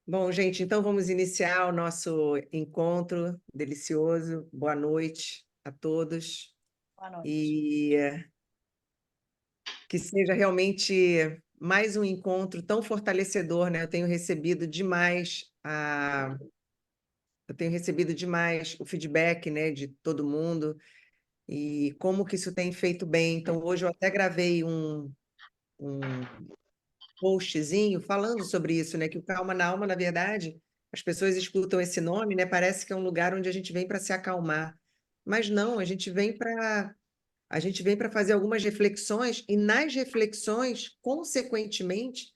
Bom, gente, então vamos iniciar o nosso encontro delicioso. Boa noite a todos Boa noite. e que seja realmente mais um encontro tão fortalecedor, né? Eu tenho recebido demais o feedback, né, de todo mundo e como que isso tem feito bem. Então, hoje eu até gravei um postzinho falando sobre isso, né? Que o Calma na Alma, na verdade, as pessoas escutam esse nome, né? Parece que é um lugar onde a gente vem para se acalmar. Mas não, a gente vem para fazer algumas reflexões, e nas reflexões, consequentemente,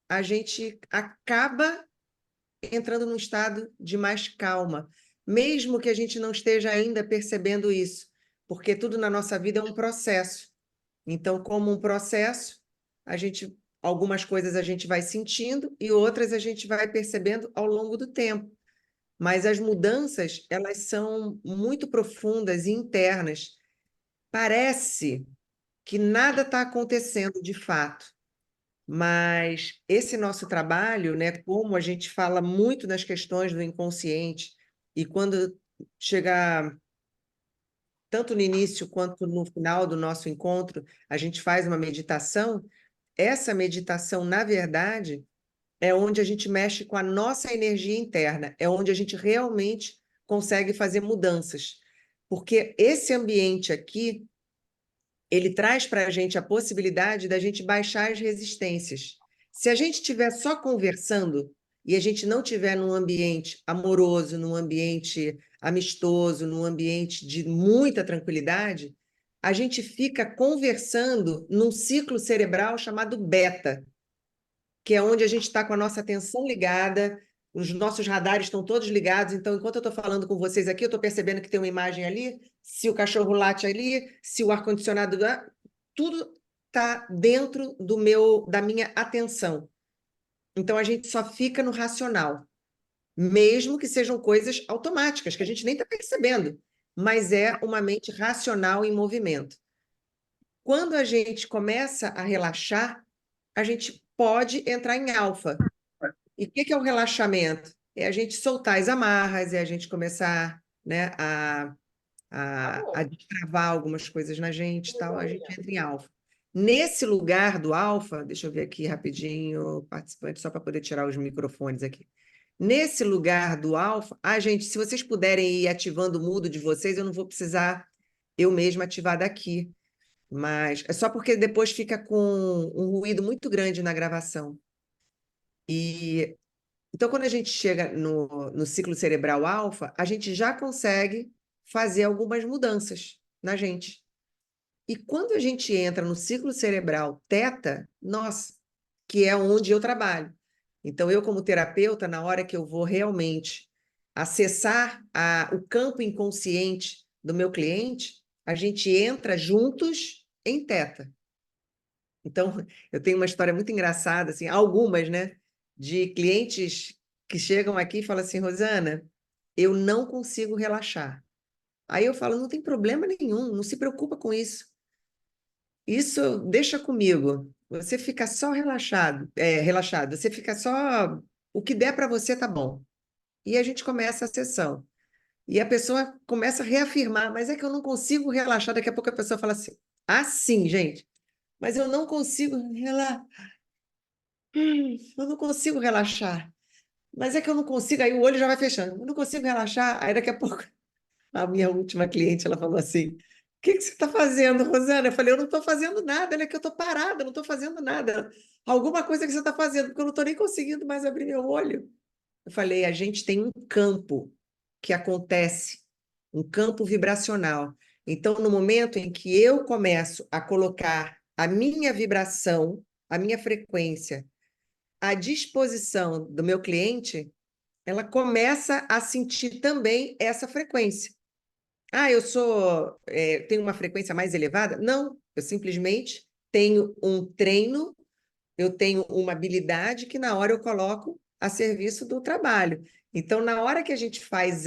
a gente acaba entrando num estado de mais calma, mesmo que a gente não esteja ainda percebendo isso, porque tudo na nossa vida é um processo. Então, como um processo, algumas coisas a gente vai sentindo e outras a gente vai percebendo ao longo do tempo. Mas as mudanças, elas são muito profundas e internas. Parece que nada está acontecendo de fato, mas esse nosso trabalho, né, como a gente fala muito nas questões do inconsciente, e quando chega tanto no início quanto no final do nosso encontro, a gente faz uma meditação. Essa meditação, na verdade, é onde a gente mexe com a nossa energia interna, é onde a gente realmente consegue fazer mudanças. Porque esse ambiente aqui, ele traz para a gente a possibilidade da gente baixar as resistências. Se a gente estiver só conversando e a gente não estiver num ambiente amoroso, num ambiente amistoso, num ambiente de muita tranquilidade, a gente fica conversando num ciclo cerebral chamado beta, que é onde a gente está com a nossa atenção ligada, os nossos radares estão todos ligados, então, enquanto eu estou falando com vocês aqui, eu estou percebendo que tem uma imagem ali, se o cachorro late ali, se o ar-condicionado... Tudo está dentro da minha atenção. Então, a gente só fica no racional, mesmo que sejam coisas automáticas, que a gente nem está percebendo, mas é uma mente racional em movimento. Quando a gente começa a relaxar, a gente pode entrar em alfa. E o que é o relaxamento? É a gente soltar as amarras, é a gente começar, né, a destravar algumas coisas na gente, tal, a gente entra em alfa. Nesse lugar do alfa, deixa eu ver aqui rapidinho, participante, só para poder tirar os microfones aqui. Nesse lugar do alfa, gente, se vocês puderem ir ativando o mudo de vocês, eu não vou precisar eu mesma ativar daqui, mas é só porque depois fica com um ruído muito grande na gravação. E então, quando a gente chega no ciclo cerebral alfa, a gente já consegue fazer algumas mudanças na gente. E quando a gente entra no ciclo cerebral teta, nossa, que é onde eu trabalho. Então, eu, como terapeuta, na hora que eu vou realmente acessar o campo inconsciente do meu cliente, a gente entra juntos em teta. Então, eu tenho uma história muito engraçada, assim, algumas, né, de clientes que chegam aqui e falam assim, Rosana, eu não consigo relaxar. Aí eu falo, não tem problema nenhum, não se preocupa com isso. Isso deixa comigo. Você fica só relaxado. Você fica só o que der para você tá bom. E a gente começa a sessão. E a pessoa começa a reafirmar, mas é que eu não consigo relaxar. Daqui a pouco a pessoa fala assim, ah, sim, gente, mas eu não consigo relaxar. Eu não consigo relaxar. Mas é que eu não consigo, aí o olho já vai fechando. Eu não consigo relaxar. Aí daqui a pouco, a minha última cliente, ela falou assim: O que você está fazendo, Rosana? Eu falei: Eu não estou fazendo nada, é que eu estou parada, eu não estou fazendo nada. Alguma coisa que você está fazendo, porque eu não estou nem conseguindo mais abrir meu olho. Eu falei: A gente tem um campo que acontece, um campo vibracional. Então, no momento em que eu começo a colocar a minha vibração, a minha frequência, à disposição do meu cliente, ela começa a sentir também essa frequência. Ah, tenho uma frequência mais elevada? Não, eu simplesmente tenho um treino, eu tenho uma habilidade que na hora eu coloco a serviço do trabalho. Então, na hora que a gente faz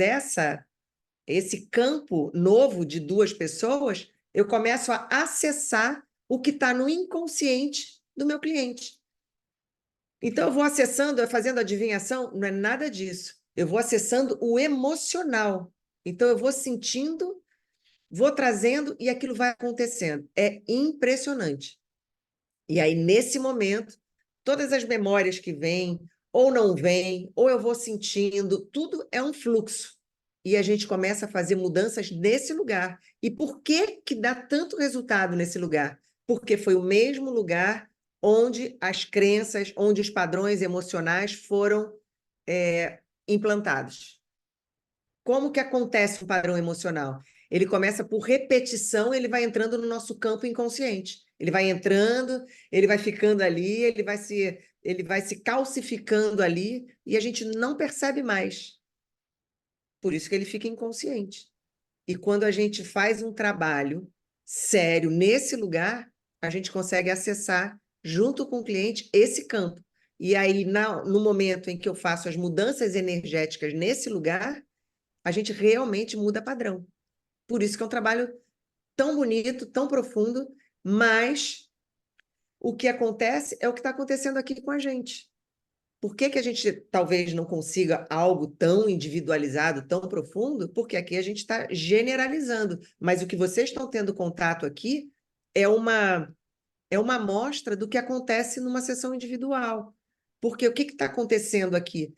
esse campo novo de duas pessoas, eu começo a acessar o que está no inconsciente do meu cliente. Então, eu vou acessando, fazendo adivinhação, não é nada disso. Eu vou acessando o emocional. Então, eu vou sentindo, vou trazendo e aquilo vai acontecendo. É impressionante. E aí, nesse momento, todas as memórias que vêm, ou não vêm, ou eu vou sentindo, tudo é um fluxo. E a gente começa a fazer mudanças nesse lugar. E por que que dá tanto resultado nesse lugar? Porque foi o mesmo lugar onde as crenças, onde os padrões emocionais foram implantados. Como que acontece um padrão emocional? Ele começa por repetição, ele vai entrando no nosso campo inconsciente. Ele vai entrando, ele vai ficando ali, ele vai se calcificando ali e a gente não percebe mais. Por isso que ele fica inconsciente. E quando a gente faz um trabalho sério nesse lugar, a gente consegue acessar, junto com o cliente, esse campo. E aí, no momento em que eu faço as mudanças energéticas nesse lugar, a gente realmente muda padrão. Por isso que é um trabalho tão bonito, tão profundo, mas o que acontece é o que está acontecendo aqui com a gente. Por que que a gente talvez não consiga algo tão individualizado, tão profundo? Porque aqui a gente está generalizando. Mas o que vocês estão tendo contato aqui é uma amostra do que acontece numa sessão individual. Porque o que está acontecendo aqui?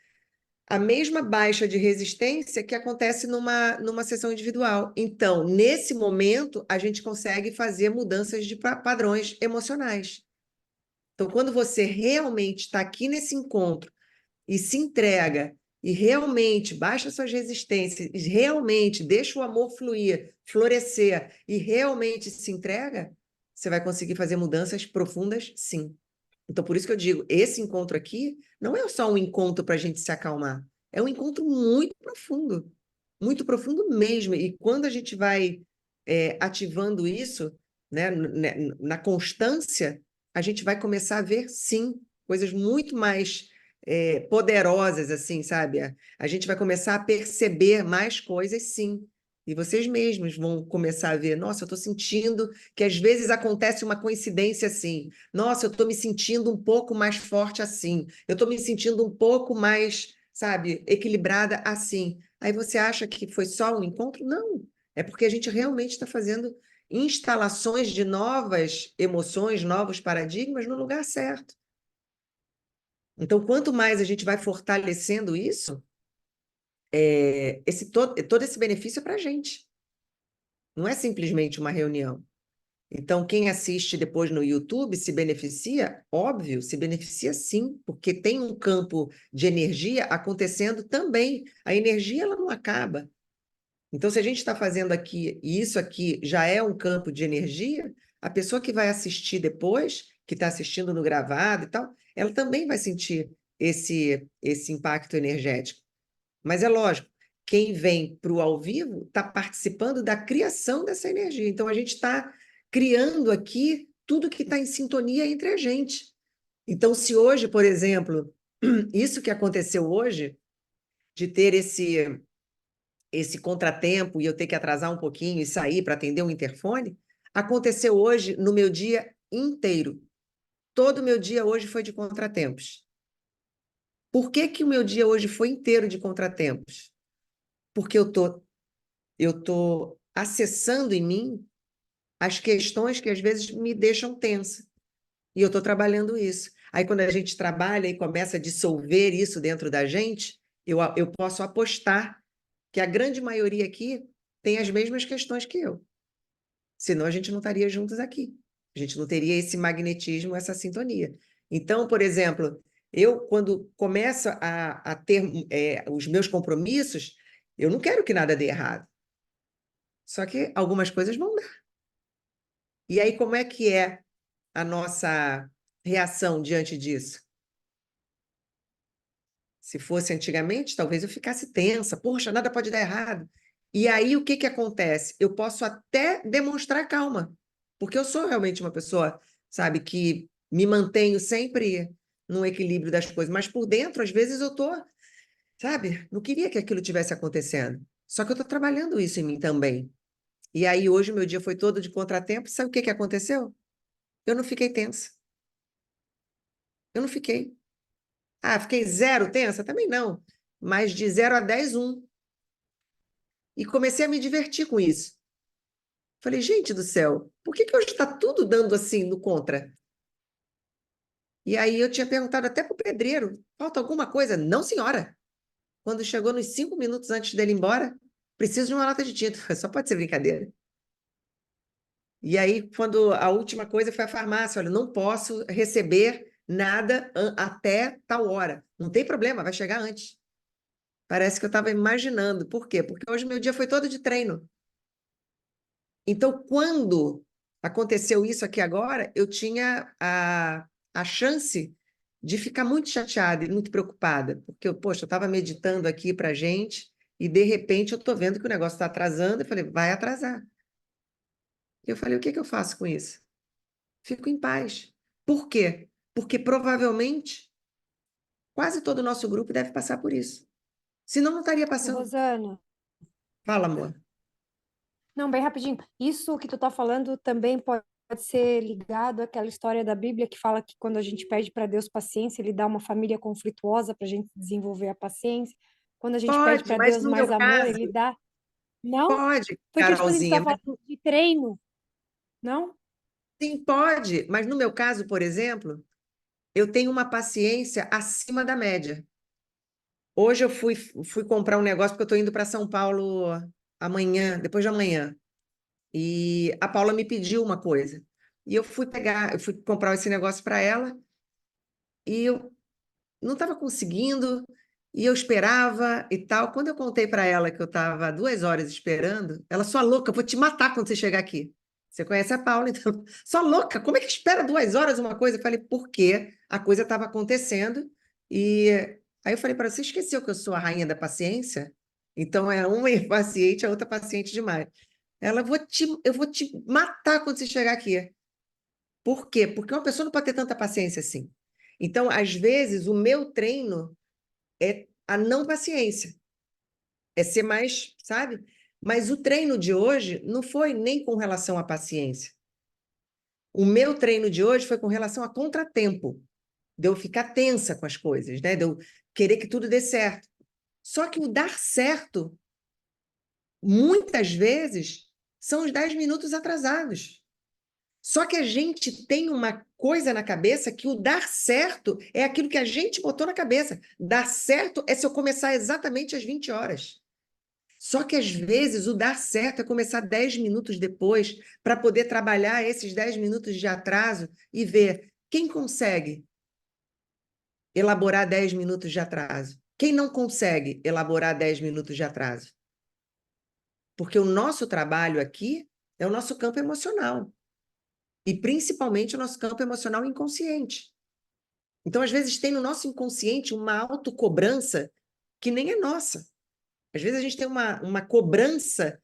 A mesma baixa de resistência que acontece numa sessão individual. Então, nesse momento, a gente consegue fazer mudanças de padrões emocionais. Então, quando você realmente está aqui nesse encontro e se entrega e realmente baixa suas resistências, e realmente deixa o amor fluir, florescer e realmente se entrega, você vai conseguir fazer mudanças profundas, sim. Então, por isso que eu digo, esse encontro aqui não é só um encontro para a gente se acalmar, é um encontro muito profundo mesmo. E quando a gente vai ativando isso, né, na constância, a gente vai começar a ver, sim, coisas muito mais poderosas, assim, sabe? A gente vai começar a perceber mais coisas, sim. E vocês mesmos vão começar a ver, nossa, eu estou sentindo que às vezes acontece uma coincidência assim. Nossa, eu estou me sentindo um pouco mais forte assim. Eu estou me sentindo um pouco mais, sabe, equilibrada assim. Aí você acha que foi só um encontro? Não. É porque a gente realmente está fazendo instalações de novas emoções, novos paradigmas no lugar certo. Então, quanto mais a gente vai fortalecendo isso, todo esse benefício é para a gente. Não é simplesmente uma reunião. Então, quem assiste depois no YouTube se beneficia? Óbvio, se beneficia sim, porque tem um campo de energia acontecendo também. A energia ela não acaba. Então, se a gente está fazendo aqui, e isso aqui já é um campo de energia, a pessoa que vai assistir depois, que está assistindo no gravado e tal, ela também vai sentir esse impacto energético. Mas é lógico, quem vem para o ao vivo está participando da criação dessa energia. Então, a gente está criando aqui tudo que está em sintonia entre a gente. Então, se hoje, por exemplo, isso que aconteceu hoje, de ter esse contratempo e eu ter que atrasar um pouquinho e sair para atender um interfone, aconteceu hoje no meu dia inteiro. Todo o meu dia hoje foi de contratempos. Por que que o meu dia hoje foi inteiro de contratempos? Porque eu tô acessando em mim as questões que às vezes me deixam tensa. E eu estou trabalhando isso. Aí, quando a gente trabalha e começa a dissolver isso dentro da gente, eu posso apostar que a grande maioria aqui tem as mesmas questões que eu. Senão a gente não estaria juntos aqui. A gente não teria esse magnetismo, essa sintonia. Então, por exemplo, eu, quando começo a ter os meus compromissos, eu não quero que nada dê errado. Só que algumas coisas vão dar. E aí, como é que é a nossa reação diante disso? Se fosse antigamente, talvez eu ficasse tensa. Poxa, nada pode dar errado. E aí, o que que acontece? Eu posso até demonstrar calma, porque eu sou realmente uma pessoa, sabe, que me mantenho sempre no equilíbrio das coisas, mas por dentro, às vezes, eu tô, sabe, não queria que aquilo tivesse acontecendo. Só que eu estou trabalhando isso em mim também. E aí, hoje, o meu dia foi todo de contratempo. Sabe o que que aconteceu? Eu não fiquei tensa. Eu não fiquei. Ah, fiquei 0 tensa? Também não. Mas de 0 a 10, 1. E comecei a me divertir com isso. Falei, gente do céu, por que hoje está tudo dando assim no contra? E aí eu tinha perguntado até para o pedreiro, falta alguma coisa? Não, senhora. Quando chegou nos 5 minutos antes dele ir embora, preciso de uma lata de tinta. Só pode ser brincadeira. E aí, quando a última coisa foi a farmácia, olha, não posso receber nada até tal hora. Não tem problema, vai chegar antes. Parece que eu estava imaginando. Por quê? Porque hoje meu dia foi todo de treino. Então, quando aconteceu isso aqui agora, eu tinha a chance de ficar muito chateada e muito preocupada, porque poxa, eu estava meditando aqui para a gente e, de repente, eu estou vendo que o negócio está atrasando. Eu falei, vai atrasar. Eu falei, o que que eu faço com isso? Fico em paz. Por quê? Porque provavelmente quase todo o nosso grupo deve passar por isso. Senão não estaria Ô, passando. Rosana, Fala, amor. não, bem rapidinho. Isso que tu tá falando também pode ser ligado àquela história da Bíblia que fala que quando a gente pede para Deus paciência, ele dá uma família conflituosa para a gente desenvolver a paciência. Quando a gente pede Pode, para mas Deus no mais meu amor, caso, ele dá. Não? pode, Porque, tipo assim, tu tá Carolzinha, mas falando de treino, não? sim, pode. Mas no meu caso, por exemplo, eu tenho uma paciência acima da média. Hoje eu fui comprar um negócio porque eu estou indo para São Paulo amanhã, depois de amanhã. E a Paula me pediu uma coisa. E eu fui comprar esse negócio para ela e eu não estava conseguindo, e eu esperava e tal. Quando eu contei para ela que eu estava 2 horas esperando, ela, sua louca, eu vou te matar quando você chegar aqui. Você conhece a Paula, então, sua louca, como é que espera 2 horas uma coisa? Eu falei, porque a coisa estava acontecendo, e aí eu falei para ela, você esqueceu que eu sou a rainha da paciência? Então é uma impaciente, a outra paciente demais. Ela, eu vou te matar quando você chegar aqui. Por quê? Porque uma pessoa não pode ter tanta paciência assim. Então, às vezes, o meu treino é a não paciência, é ser mais, sabe? Mas o treino de hoje não foi nem com relação à paciência. O meu treino de hoje foi com relação a contratempo, de eu ficar tensa com as coisas, né? De eu querer que tudo dê certo. Só que o dar certo, muitas vezes, são os 10 minutos atrasados. Só que a gente tem uma coisa na cabeça que o dar certo é aquilo que a gente botou na cabeça. Dar certo é se eu começar exatamente às 20 horas. Só que às vezes o dar certo é começar 10 minutos depois para poder trabalhar esses 10 minutos de atraso e ver quem consegue elaborar 10 minutos de atraso. Quem não consegue elaborar 10 minutos de atraso? Porque o nosso trabalho aqui é o nosso campo emocional. E principalmente o nosso campo emocional inconsciente. Então, às vezes, tem no nosso inconsciente uma autocobrança que nem é nossa. Às vezes, a gente tem uma cobrança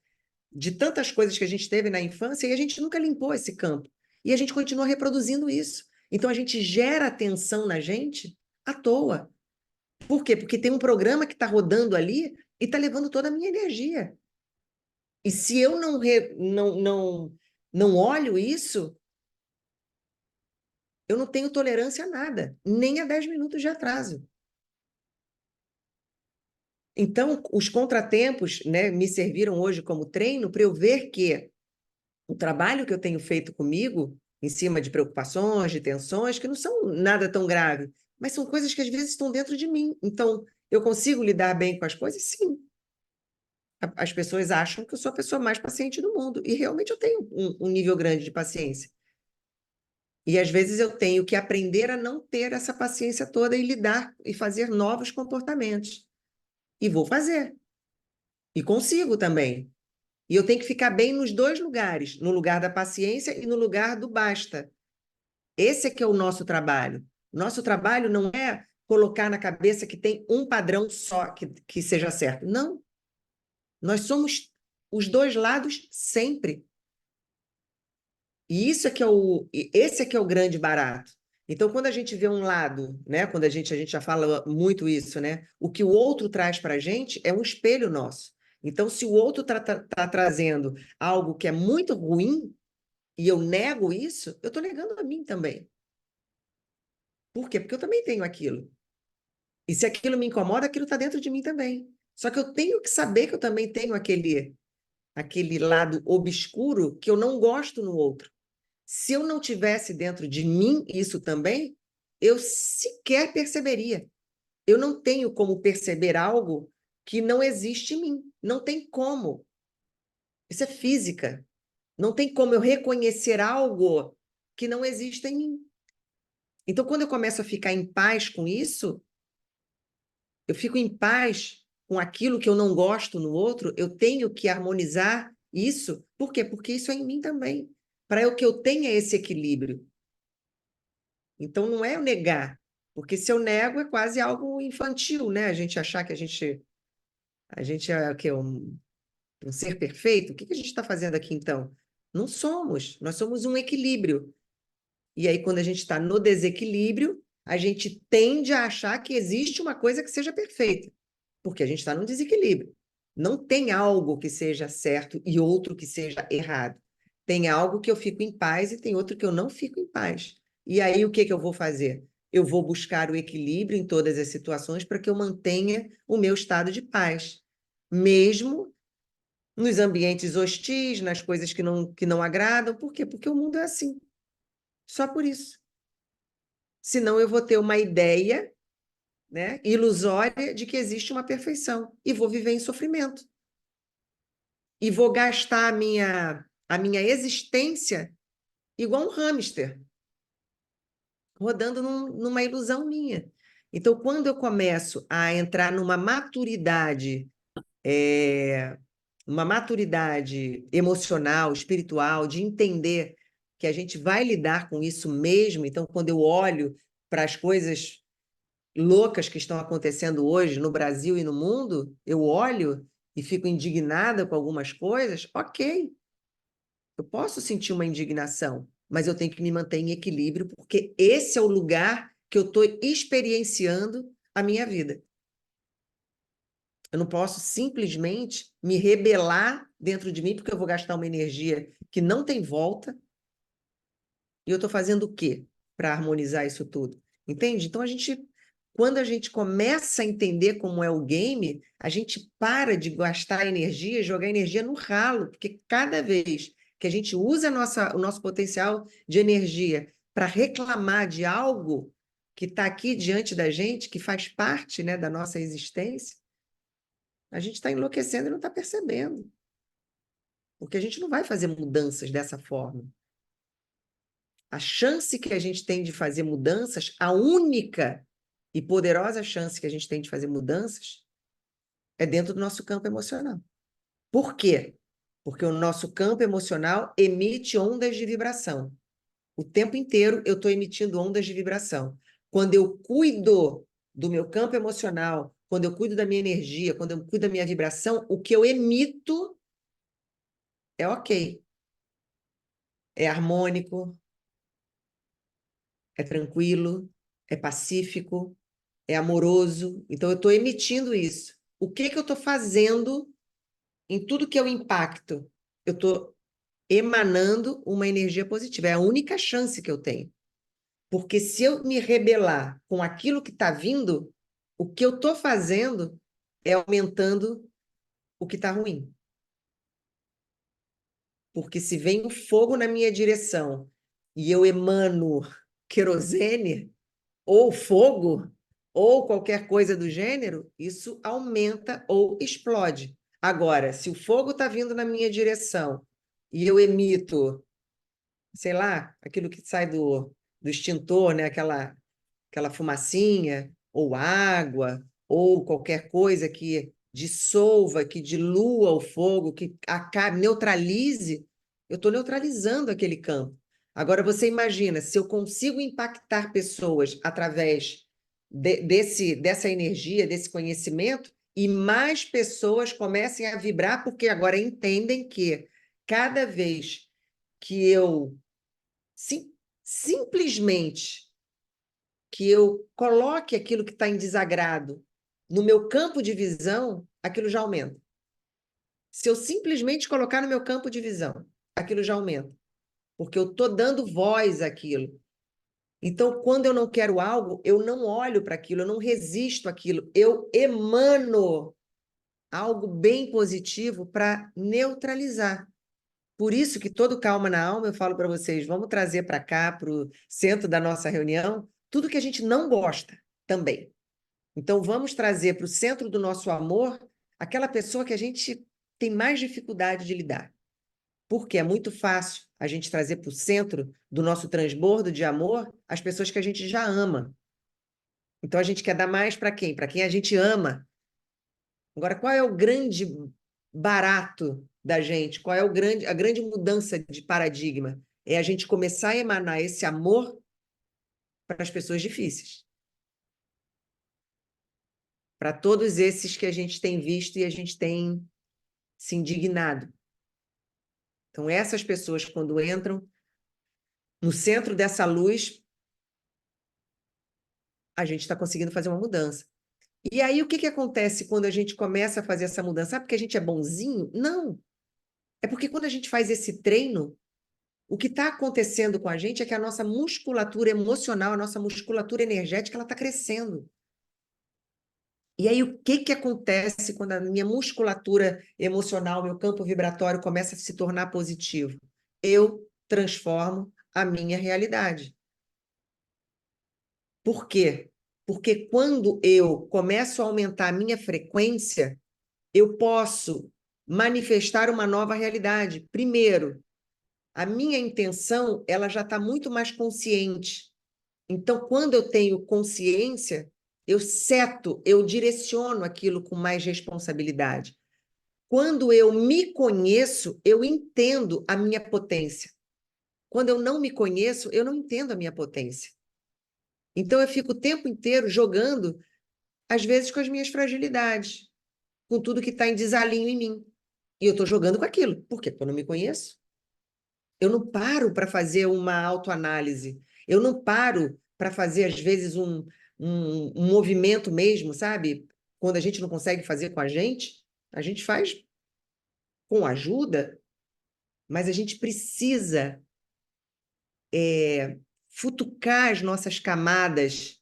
de tantas coisas que a gente teve na infância e a gente nunca limpou esse campo. E a gente continua reproduzindo isso. Então, a gente gera atenção na gente à toa. Por quê? Porque tem um programa que está rodando ali e está levando toda a minha energia. E se eu não olho isso, eu não tenho tolerância a nada, nem a 10 minutos de atraso. Então, os contratempos, né, me serviram hoje como treino para eu ver que o trabalho que eu tenho feito comigo, em cima de preocupações, de tensões, que não são nada tão grave, mas são coisas que às vezes estão dentro de mim. Então, eu consigo lidar bem com as coisas? Sim. As pessoas acham que eu sou a pessoa mais paciente do mundo, e realmente eu tenho um nível grande de paciência. E às vezes eu tenho que aprender a não ter essa paciência toda e lidar e fazer novos comportamentos. E vou fazer. E consigo também. E eu tenho que ficar bem nos dois lugares, no lugar da paciência e no lugar do basta. Esse é que é o nosso trabalho. Nosso trabalho não é colocar na cabeça que tem um padrão só que seja certo. Não. Nós somos os dois lados sempre. E esse é que é o grande barato. Então, quando a gente vê um lado, né, quando a gente já fala muito isso, né, o que o outro traz para a gente é um espelho nosso. Então, se o outro tá trazendo algo que é muito ruim e eu nego isso, eu estou negando a mim também. Por quê? Porque eu também tenho aquilo. E se aquilo me incomoda, aquilo está dentro de mim também. Só que eu tenho que saber que eu também tenho aquele lado obscuro que eu não gosto no outro. Se eu não tivesse dentro de mim isso também, eu sequer perceberia. Eu não tenho como perceber algo que não existe em mim. Não tem como. Isso é física. Não tem como eu reconhecer algo que não existe em mim. Então, quando eu começo a ficar em paz com isso, eu fico em paz com aquilo que eu não gosto no outro, eu tenho que harmonizar isso. Por quê? Porque isso é em mim também. Para que eu tenha esse equilíbrio. Então, não é eu negar, porque se eu nego é quase algo infantil, né? A gente achar que a gente é o quê? Um ser perfeito? O que a gente está fazendo aqui, então? Não somos. Nós somos um equilíbrio. E aí, quando a gente está no desequilíbrio, a gente tende a achar que existe uma coisa que seja perfeita, porque a gente está num desequilíbrio. Não tem algo que seja certo e outro que seja errado. Tem algo que eu fico em paz e tem outro que eu não fico em paz. E aí, o que eu vou fazer? Eu vou buscar o equilíbrio em todas as situações para que eu mantenha o meu estado de paz, mesmo nos ambientes hostis, nas coisas que não agradam. Por quê? Porque o mundo é assim. Só por isso. Senão eu vou ter uma ideia, né, ilusória de que existe uma perfeição e vou viver em sofrimento. E vou gastar a minha existência igual um hamster, rodando numa ilusão minha. Então, quando eu começo a entrar numa maturidade, uma maturidade emocional, espiritual, de entender que a gente vai lidar com isso mesmo, então, quando eu olho para as coisas loucas que estão acontecendo hoje no Brasil e no mundo, eu olho e fico indignada com algumas coisas, ok, eu posso sentir uma indignação, mas eu tenho que me manter em equilíbrio, porque esse é o lugar que eu estou experienciando a minha vida. Eu não posso simplesmente me rebelar dentro de mim, porque eu vou gastar uma energia que não tem volta, e eu estou fazendo o quê para harmonizar isso tudo? Entende? Então, quando a gente começa a entender como é o game, a gente para de gastar energia, jogar energia no ralo, porque cada vez que a gente usa o nosso potencial de energia para reclamar de algo que está aqui diante da gente, que faz parte, né, da nossa existência, a gente está enlouquecendo e não está percebendo. Porque a gente não vai fazer mudanças dessa forma. A chance que a gente tem de fazer mudanças, a única e poderosa chance que a gente tem de fazer mudanças é dentro do nosso campo emocional. Por quê? Porque o nosso campo emocional emite ondas de vibração. O tempo inteiro eu estou emitindo ondas de vibração. Quando eu cuido do meu campo emocional, quando eu cuido da minha energia, quando eu cuido da minha vibração, o que eu emito é ok. É harmônico, é tranquilo, é pacífico, é amoroso. Então, eu estou emitindo isso. O que eu estou fazendo em tudo que eu impacto? Eu estou emanando uma energia positiva. É a única chance que eu tenho. Porque se eu me rebelar com aquilo que está vindo, o que eu estou fazendo é aumentando o que está ruim. Porque se vem o fogo na minha direção e eu emano querosene, ou fogo, ou qualquer coisa do gênero, isso aumenta ou explode. Agora, se o fogo está vindo na minha direção e eu emito, sei lá, aquilo que sai do extintor, né? Aquela fumacinha, ou água, ou qualquer coisa que dissolva, que dilua o fogo, que acabe, neutralize, eu estou neutralizando aquele campo. Agora, você imagina, se eu consigo impactar pessoas através dessa energia, desse conhecimento, e mais pessoas comecem a vibrar, porque agora entendem que cada vez que eu simplesmente que eu coloque aquilo que está em desagrado no meu campo de visão, aquilo já aumenta. Se eu simplesmente colocar no meu campo de visão, aquilo já aumenta. Porque eu estou dando voz àquilo. Então, quando eu não quero algo, eu não olho para aquilo, eu não resisto àquilo, eu emano algo bem positivo para neutralizar. Por isso que todo Calma na Alma, eu falo para vocês, vamos trazer para cá, para o centro da nossa reunião, tudo que a gente não gosta também. Então, vamos trazer para o centro do nosso amor aquela pessoa que a gente tem mais dificuldade de lidar. Porque é muito fácil a gente trazer para o centro do nosso transbordo de amor as pessoas que a gente já ama. Então, a gente quer dar mais para quem? Para quem a gente ama. Agora, qual é o grande barato da gente? Qual é a grande mudança de paradigma? É a gente começar a emanar esse amor para as pessoas difíceis. Para todos esses que a gente tem visto e a gente tem se indignado. Então, essas pessoas, quando entram no centro dessa luz, a gente está conseguindo fazer uma mudança. E aí, o que que acontece quando a gente começa a fazer essa mudança? Ah, porque a gente é bonzinho? Não. É porque quando a gente faz esse treino, o que está acontecendo com a gente é que a nossa musculatura emocional, a nossa musculatura energética, ela está crescendo. E aí, o que que acontece quando a minha musculatura emocional, meu campo vibratório começa a se tornar positivo? Eu transformo a minha realidade. Por quê? Porque quando eu começo a aumentar a minha frequência, eu posso manifestar uma nova realidade. Primeiro, a minha intenção, ela já está muito mais consciente. Então, quando eu tenho consciência, eu seto, eu direciono aquilo com mais responsabilidade. Quando eu me conheço, eu entendo a minha potência. Quando eu não me conheço, eu não entendo a minha potência. Então, eu fico o tempo inteiro jogando, às vezes, com as minhas fragilidades, com tudo que está em desalinho em mim. E eu estou jogando com aquilo. Por quê? Porque eu não me conheço. Eu não paro para fazer uma autoanálise. Eu não paro para fazer, às vezes, um movimento mesmo, sabe? Quando a gente não consegue fazer com a gente faz com ajuda, mas a gente precisa futucar as nossas camadas,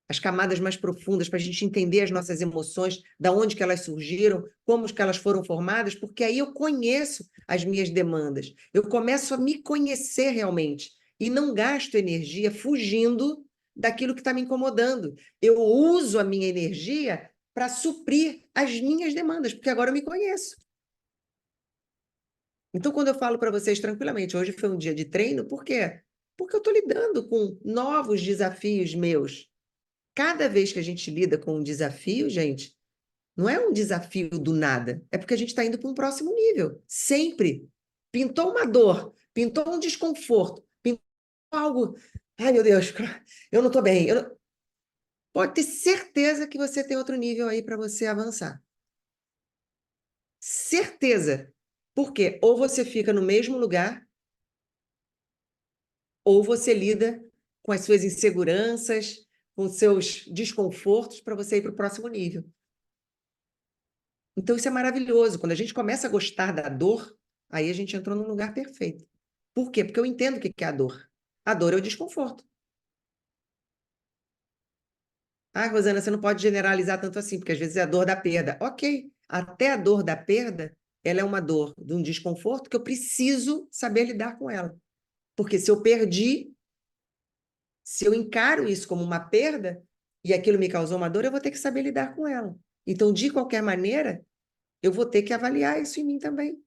as camadas mais profundas, para a gente entender as nossas emoções, da onde que elas surgiram, como que elas foram formadas, porque aí eu conheço as minhas demandas, eu começo a me conhecer realmente, e não gasto energia fugindo daquilo que está me incomodando. Eu uso a minha energia para suprir as minhas demandas, porque agora eu me conheço. Então, quando eu falo para vocês tranquilamente, hoje foi um dia de treino, por quê? Porque eu estou lidando com novos desafios meus. Cada vez que a gente lida com um desafio, gente, não é um desafio do nada, é porque a gente está indo para um próximo nível. Sempre. Pintou uma dor, pintou um desconforto, pintou algo. Ai, meu Deus, eu não estou bem. Pode ter certeza que você tem outro nível aí para você avançar. Certeza. Por quê? Ou você fica no mesmo lugar, ou você lida com as suas inseguranças, com os seus desconfortos para você ir para o próximo nível. Então, isso é maravilhoso. Quando a gente começa a gostar da dor, aí a gente entrou num lugar perfeito. Por quê? Porque eu entendo o que é a dor. A dor é o desconforto. Ah, Rosana, você não pode generalizar tanto assim, porque às vezes é a dor da perda. Ok, até a dor da perda, ela é uma dor de um desconforto que eu preciso saber lidar com ela. Porque se eu perdi, se eu encaro isso como uma perda, e aquilo me causou uma dor, eu vou ter que saber lidar com ela. Então, de qualquer maneira, eu vou ter que avaliar isso em mim também.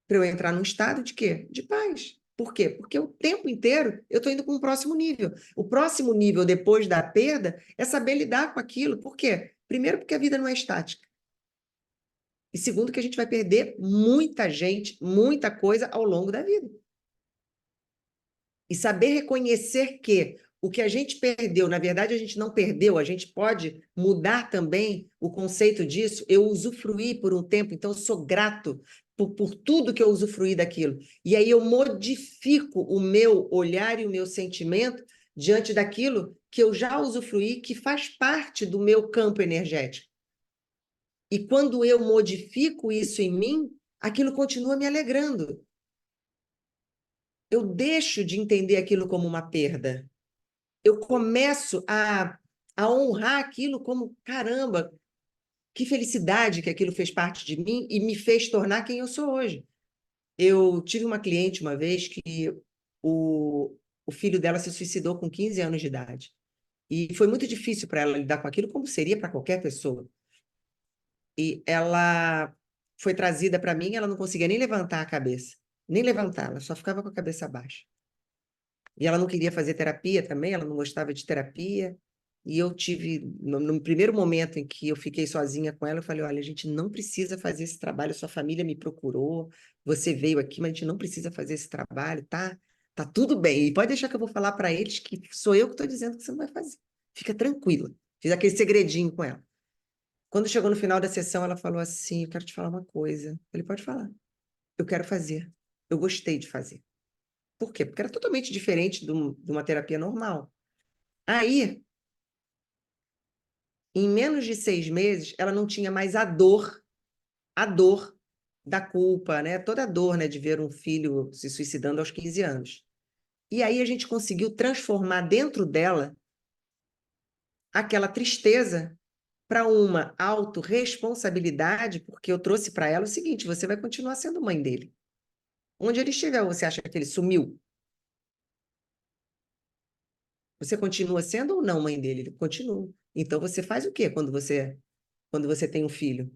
Para eu entrar num estado de quê? De paz. Por quê? Porque o tempo inteiro eu estou indo para um próximo nível. O próximo nível, depois da perda, é saber lidar com aquilo. Por quê? Primeiro, porque a vida não é estática. E segundo, que a gente vai perder muita gente, muita coisa ao longo da vida. E saber reconhecer que o que a gente perdeu, na verdade, a gente não perdeu, a gente pode mudar também o conceito disso. Eu usufruí por um tempo, então eu sou grato por tudo que eu usufruí daquilo. E aí eu modifico o meu olhar e o meu sentimento diante daquilo que eu já usufruí, que faz parte do meu campo energético. E quando eu modifico isso em mim, aquilo continua me alegrando. eu deixo de entender aquilo como uma perda. Eu começo a honrar aquilo como, caramba, que felicidade que aquilo fez parte de mim e me fez tornar quem eu sou hoje. Eu tive uma cliente uma vez que o filho dela se suicidou com 15 anos de idade. E foi muito difícil para ela lidar com aquilo, como seria para qualquer pessoa. E ela foi trazida para mim, ela não conseguia nem levantar a cabeça, nem levantar, ela só ficava com a cabeça baixa. E ela não queria fazer terapia também, ela não gostava de terapia. E eu tive, no primeiro momento em que eu fiquei sozinha com ela, eu falei: olha, a gente não precisa fazer esse trabalho, sua família me procurou, você veio aqui, mas a gente não precisa fazer esse trabalho, tá? Tá tudo bem. E pode deixar que eu vou falar para eles que sou eu que estou dizendo que você não vai fazer. Fica tranquila. Fiz aquele segredinho com ela. Quando chegou no final da sessão, ela falou assim: eu quero te falar uma coisa. Eu falei: pode falar. Eu quero fazer. Eu gostei de fazer. Por quê? Porque era totalmente diferente de uma terapia normal. Aí, em menos de 6 meses, ela não tinha mais a dor da culpa, né? Toda a dor, né, de ver um filho se suicidando aos 15 anos. E aí a gente conseguiu transformar dentro dela aquela tristeza para uma autorresponsabilidade, porque eu trouxe para ela o seguinte: você vai continuar sendo mãe dele. Onde ele estiver, você acha que ele sumiu? Você continua sendo ou não mãe dele? Ele continua. Então você faz o quê quando você tem um filho?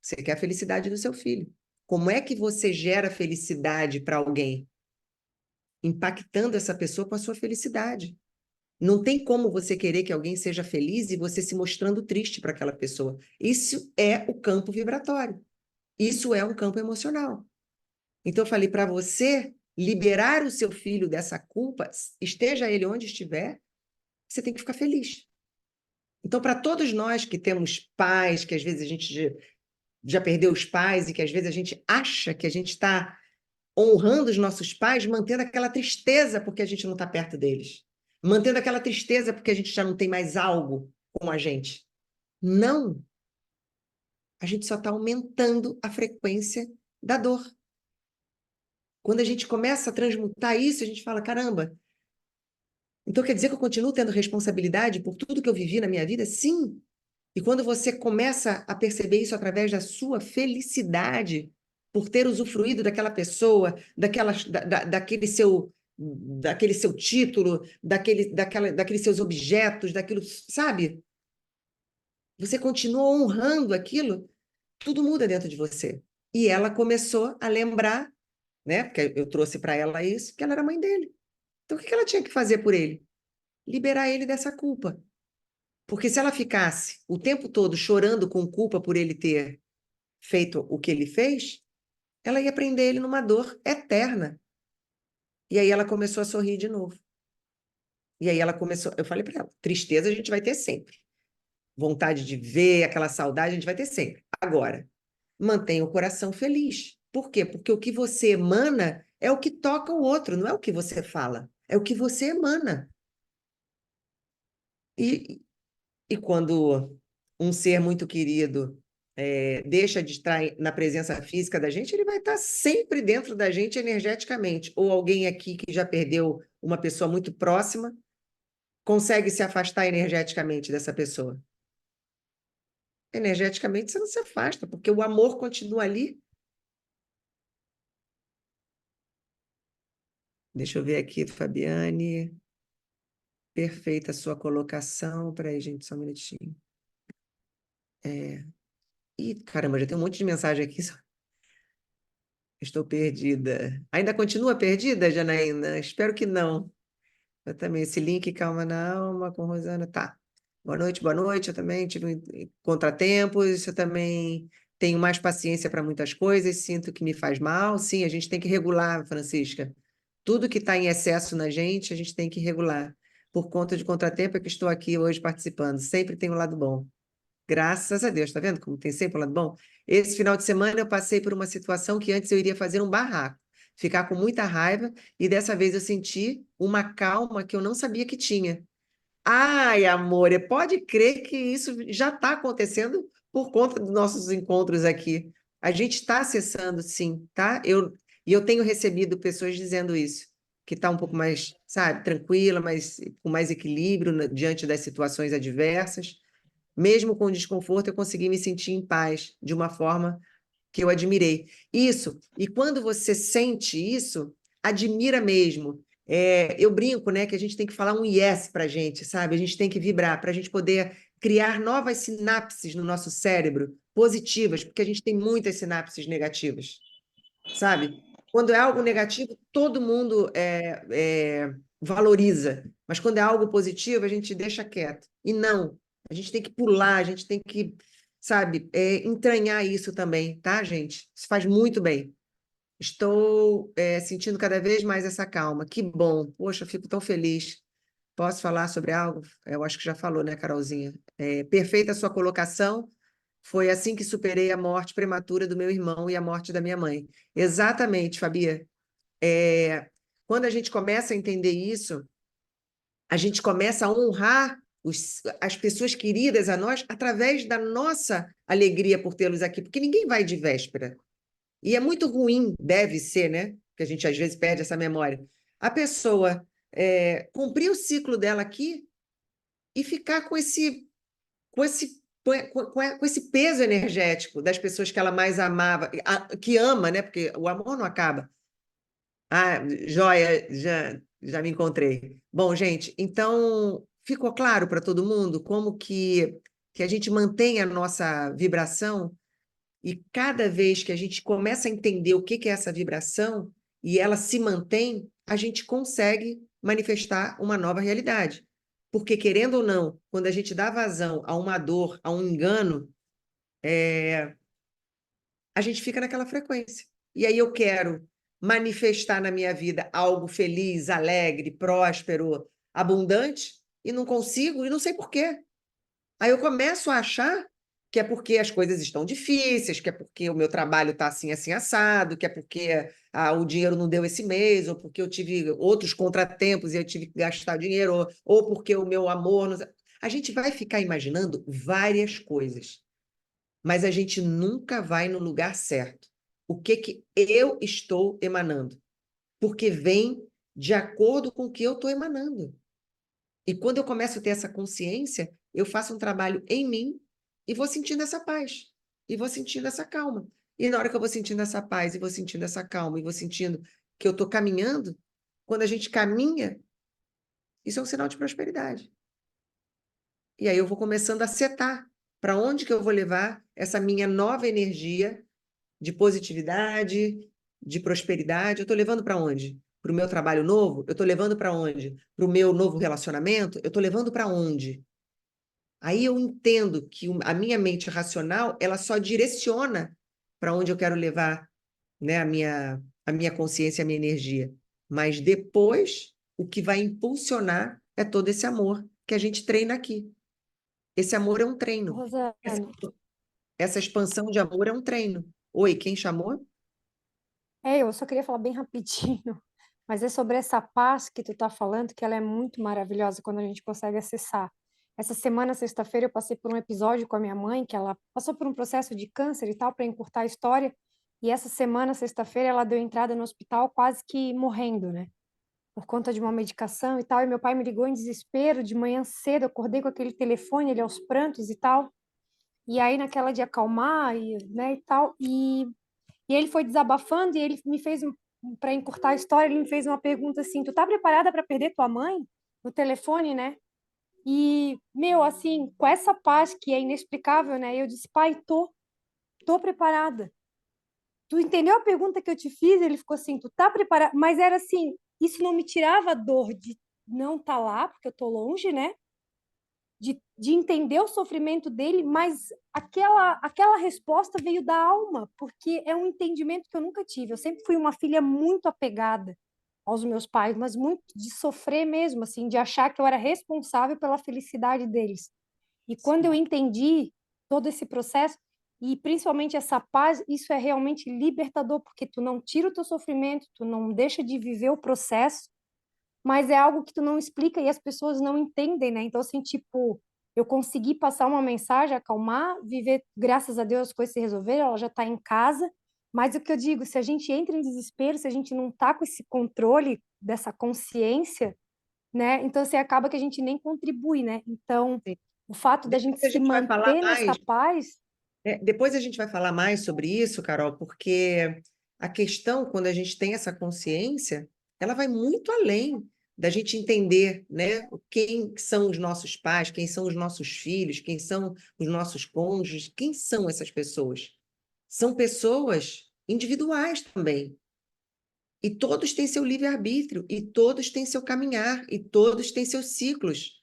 Você quer a felicidade do seu filho. Como é que você gera felicidade para alguém? Impactando essa pessoa com a sua felicidade. Não tem como você querer que alguém seja feliz e você se mostrando triste para aquela pessoa. Isso é o campo vibratório. Isso é um campo emocional. Então, eu falei para você liberar o seu filho dessa culpa, esteja ele onde estiver, você tem que ficar feliz. Então, para todos nós que temos pais, que às vezes a gente já perdeu os pais e que às vezes a gente acha que a gente está honrando os nossos pais, mantendo aquela tristeza porque a gente não está perto deles, mantendo aquela tristeza porque a gente já não tem mais algo com a gente. Não, a gente só está aumentando a frequência da dor. Quando a gente começa a transmutar isso, a gente fala: caramba, então quer dizer que eu continuo tendo responsabilidade por tudo que eu vivi na minha vida? Sim. E quando você começa a perceber isso através da sua felicidade por ter usufruído daquela pessoa, daquele seu título, daqueles seus objetos, daquilo, sabe? Você continua honrando aquilo, tudo muda dentro de você. E ela começou a lembrar, né? Porque eu trouxe para ela isso, que ela era mãe dele. Então, o que ela tinha que fazer por ele? Liberar ele dessa culpa. Porque se ela ficasse o tempo todo chorando com culpa por ele ter feito o que ele fez, ela ia prender ele numa dor eterna. E aí ela começou a sorrir de novo. E aí ela começou, eu falei para ela: tristeza a gente vai ter sempre. Vontade de ver, aquela saudade a gente vai ter sempre. Agora, mantenha o coração feliz. Por quê? Porque o que você emana é o que toca o outro, não é o que você fala, é o que você emana. E, e quando um ser muito querido deixa de estar na presença física da gente, ele vai estar sempre dentro da gente energeticamente. Ou alguém aqui que já perdeu uma pessoa muito próxima, consegue se afastar energeticamente dessa pessoa. Energeticamente você não se afasta, porque o amor continua ali. Deixa eu ver aqui, Fabiane. Perfeita a sua colocação. Peraí, gente, só um minutinho. Ih, caramba, já tem um monte de mensagem aqui. Estou perdida. Ainda continua perdida, Janaína? Espero que não. Eu também. Esse link Calma na Alma com Rosana. Tá. Boa noite, boa noite. Eu também tive contratempos. Eu também tenho mais paciência para muitas coisas. Sinto que me faz mal. Sim, a gente tem que regular, Francisca. Tudo que está em excesso na gente, a gente tem que regular. Por conta de contratempo é que estou aqui hoje participando. Sempre tem um lado bom. Graças a Deus, tá vendo como tem sempre um lado bom? Esse final de semana eu passei por uma situação que antes eu iria fazer um barraco, ficar com muita raiva, e dessa vez eu senti uma calma que eu não sabia que tinha. Ai, amor, pode crer que isso já está acontecendo por conta dos nossos encontros aqui. A gente está acessando, sim, tá? E eu tenho recebido pessoas dizendo isso. que está um pouco mais, sabe, tranquila, mas com mais equilíbrio diante das situações adversas. Mesmo com desconforto, eu consegui me sentir em paz de uma forma que eu admirei. Isso, e quando você sente isso, admira mesmo. Eu brinco, né, que a gente tem que falar um yes para a gente, sabe? A gente tem que vibrar para a gente poder criar novas sinapses no nosso cérebro, positivas, porque a gente tem muitas sinapses negativas, sabe? Quando é algo negativo, todo mundo valoriza, mas quando é algo positivo, a gente deixa quieto. E não, a gente tem que pular, a gente tem que, sabe, entranhar isso também, tá, gente? Isso faz muito bem. Estou sentindo cada vez mais essa calma. Que bom. Poxa, eu fico tão feliz. Posso falar sobre algo? Eu acho que já falou, né, Carolzinha? Perfeita a sua colocação. Foi assim que superei a morte prematura do meu irmão e a morte da minha mãe. Exatamente, Fabia. É, Quando a gente começa a entender isso, a gente começa a honrar as pessoas queridas a nós através da nossa alegria por tê-los aqui, porque ninguém vai de véspera. E é muito ruim, deve ser, né? Que a gente às vezes perde essa memória. A pessoa cumprir o ciclo dela aqui e ficar com esse peso energético das pessoas que ela mais amava, que ama, né? Porque o amor não acaba. Ah, joia, já me encontrei. Bom, gente, então ficou claro para todo mundo como que a gente mantém a nossa vibração e cada vez que a gente começa a entender o que é essa vibração e ela se mantém, a gente consegue manifestar uma nova realidade. Porque, querendo ou não, quando a gente dá vazão a uma dor, a um engano, a gente fica naquela frequência. E aí eu quero manifestar na minha vida algo feliz, alegre, próspero, abundante, e não consigo, e não sei por quê. Aí eu começo a achar que é porque as coisas estão difíceis, que é porque o meu trabalho está assim, assim, assado, que é porque o dinheiro não deu esse mês, ou porque eu tive outros contratempos e eu tive que gastar dinheiro, ou porque o meu amor... Não... A gente vai ficar imaginando várias coisas, mas a gente nunca vai no lugar certo. O que eu estou emanando? Porque vem de acordo com o que eu estou emanando. E quando eu começo a ter essa consciência, eu faço um trabalho em mim e vou sentindo essa paz, e vou sentindo essa calma. E na hora que eu vou sentindo essa paz, e vou sentindo essa calma, e vou sentindo que eu estou caminhando, quando a gente caminha, isso é um sinal de prosperidade. E aí eu vou começando a setar para onde que eu vou levar essa minha nova energia de positividade, de prosperidade. Eu estou levando para onde? Para o meu trabalho novo? Eu estou levando para onde? Para o meu novo relacionamento? Eu estou levando para onde? Aí eu entendo que a minha mente racional, ela só direciona para onde eu quero levar, né, a minha consciência, a minha energia. Mas depois, o que vai impulsionar é todo esse amor que a gente treina aqui. Esse amor é um treino. Rosana, Essa, essa expansão de amor é um treino. Oi, quem chamou? eu só queria falar bem rapidinho, mas é sobre essa paz que tu tá falando, que ela é muito maravilhosa quando a gente consegue acessar. Essa semana, sexta-feira, eu passei por um episódio com a minha mãe, que ela passou por um processo de câncer e tal, para encurtar a história, e essa semana, sexta-feira, ela deu entrada no hospital quase que morrendo, né? Por conta de uma medicação e tal, e meu pai me ligou em desespero, de manhã cedo, eu acordei com aquele telefone, ele aos prantos e tal, e aí naquela de acalmar, e, né, e tal, e ele foi desabafando e ele me fez, para encurtar a história, ele me fez uma pergunta assim: tu tá preparada para perder tua mãe? No telefone, né? E, meu, assim, com essa paz que é inexplicável, né? Eu disse: pai, tô preparada. Tu entendeu a pergunta que eu te fiz? Ele ficou assim: tu tá preparada? Mas era assim: isso não me tirava a dor de não estar lá, porque eu tô longe, né? De entender o sofrimento dele, mas aquela resposta veio da alma, porque é um entendimento que eu nunca tive. Eu sempre fui uma filha muito apegada aos meus pais, mas muito de sofrer mesmo, assim, de achar que eu era responsável pela felicidade deles. E quando eu entendi todo esse processo, e principalmente essa paz, isso é realmente libertador, porque tu não tira o teu sofrimento, tu não deixa de viver o processo, mas é algo que tu não explica e as pessoas não entendem, né? Então, assim, tipo, eu consegui passar uma mensagem, acalmar, viver, graças a Deus, as coisas se resolveram, ela já tá em casa, Mas o que eu digo, se a gente entra em desespero, se a gente não tá com esse controle dessa consciência, né? Então, assim, acaba que a gente nem contribui, né? Então, Sim. o fato da gente Depois a se gente vai falar manter nessa mais. paz, Depois a gente vai falar mais sobre isso, Carol, porque a questão, quando a gente tem essa consciência, ela vai muito além da gente entender, né, quem são os nossos pais, quem são os nossos filhos, quem são os nossos cônjuges, quem são essas pessoas. São pessoas individuais também. E todos têm seu livre-arbítrio, e todos têm seu caminhar, e todos têm seus ciclos.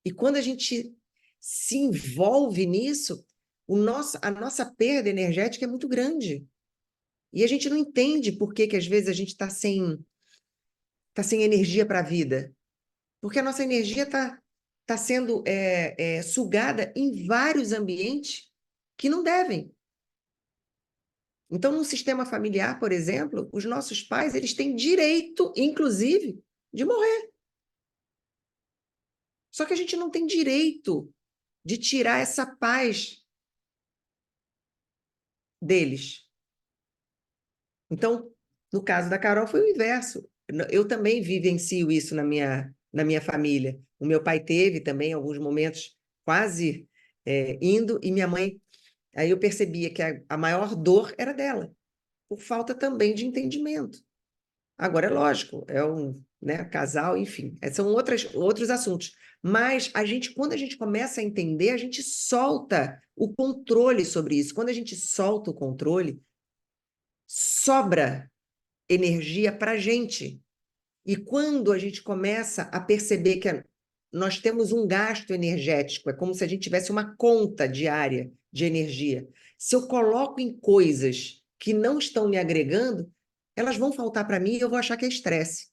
E quando a gente se envolve nisso, a nossa perda energética é muito grande. E a gente não entende por que, que às vezes a gente tá sem energia para a vida. Porque a nossa energia tá sendo sugada em vários ambientes que não devem. Então, no sistema familiar, por exemplo, os nossos pais, eles têm direito, inclusive, de morrer. Só que a gente não tem direito de tirar essa paz deles. Então, no caso da Carol, foi o inverso. Eu também vivencio isso na minha família. O meu pai teve também alguns momentos quase indo, e minha mãe, aí eu percebia que a maior dor era dela, por falta também de entendimento. Agora, é lógico, é um, né, casal, enfim, são outros assuntos. Mas quando a gente começa a entender, a gente solta o controle sobre isso. Quando a gente solta o controle, sobra energia para a gente. E quando a gente começa a perceber que nós temos um gasto energético, é como se a gente tivesse uma conta diária de energia. Se eu coloco em coisas que não estão me agregando, elas vão faltar para mim e eu vou achar que é estresse.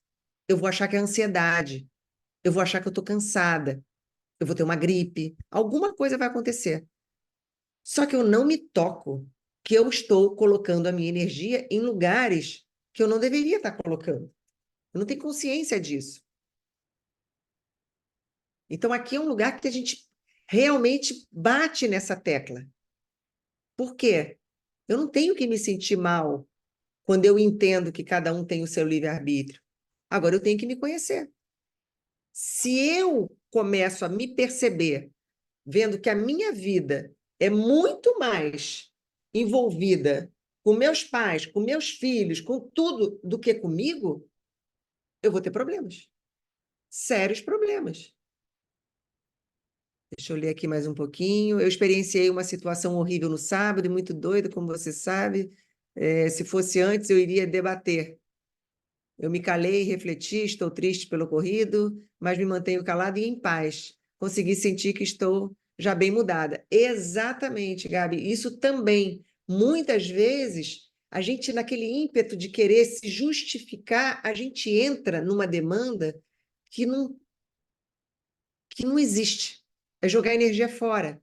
Eu vou achar que é ansiedade. Eu vou achar que eu estou cansada. Eu vou ter uma gripe. Alguma coisa vai acontecer. Só que eu não me toco que eu estou colocando a minha energia em lugares que eu não deveria estar colocando. Eu não tenho consciência disso. Então, aqui é um lugar que a gente realmente bate nessa tecla. Por quê? Eu não tenho que me sentir mal quando eu entendo que cada um tem o seu livre-arbítrio. Agora, eu tenho que me conhecer. Se eu começo a me perceber, vendo que a minha vida é muito mais envolvida com meus pais, com meus filhos, com tudo do que comigo, eu vou ter problemas. Sérios problemas. Deixa eu ler aqui mais um pouquinho. Eu experienciei uma situação horrível no sábado, muito doida, como você sabe. Se fosse antes, eu iria debater. Eu me calei, refleti, estou triste pelo ocorrido, mas me mantenho calada e em paz. Consegui sentir que estou já bem mudada. Exatamente, Gabi. Isso também, muitas vezes, a gente, naquele ímpeto de querer se justificar, a gente entra numa demanda que que não existe. É jogar energia fora.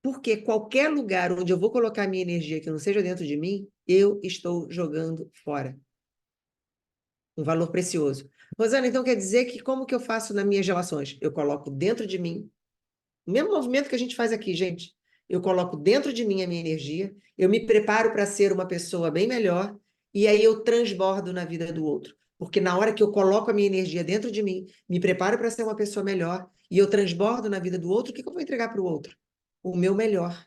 Porque qualquer lugar onde eu vou colocar minha energia que não seja dentro de mim, eu estou jogando fora. Um valor precioso. Rosana, então quer dizer que como que eu faço nas minhas relações? Eu coloco dentro de mim, o mesmo movimento que a gente faz aqui, gente. Eu coloco dentro de mim a minha energia, eu me preparo para ser uma pessoa bem melhor, e aí eu transbordo na vida do outro. Porque na hora que eu coloco a minha energia dentro de mim, me preparo para ser uma pessoa melhor, e eu transbordo na vida do outro, o que que eu vou entregar para o outro? O meu melhor.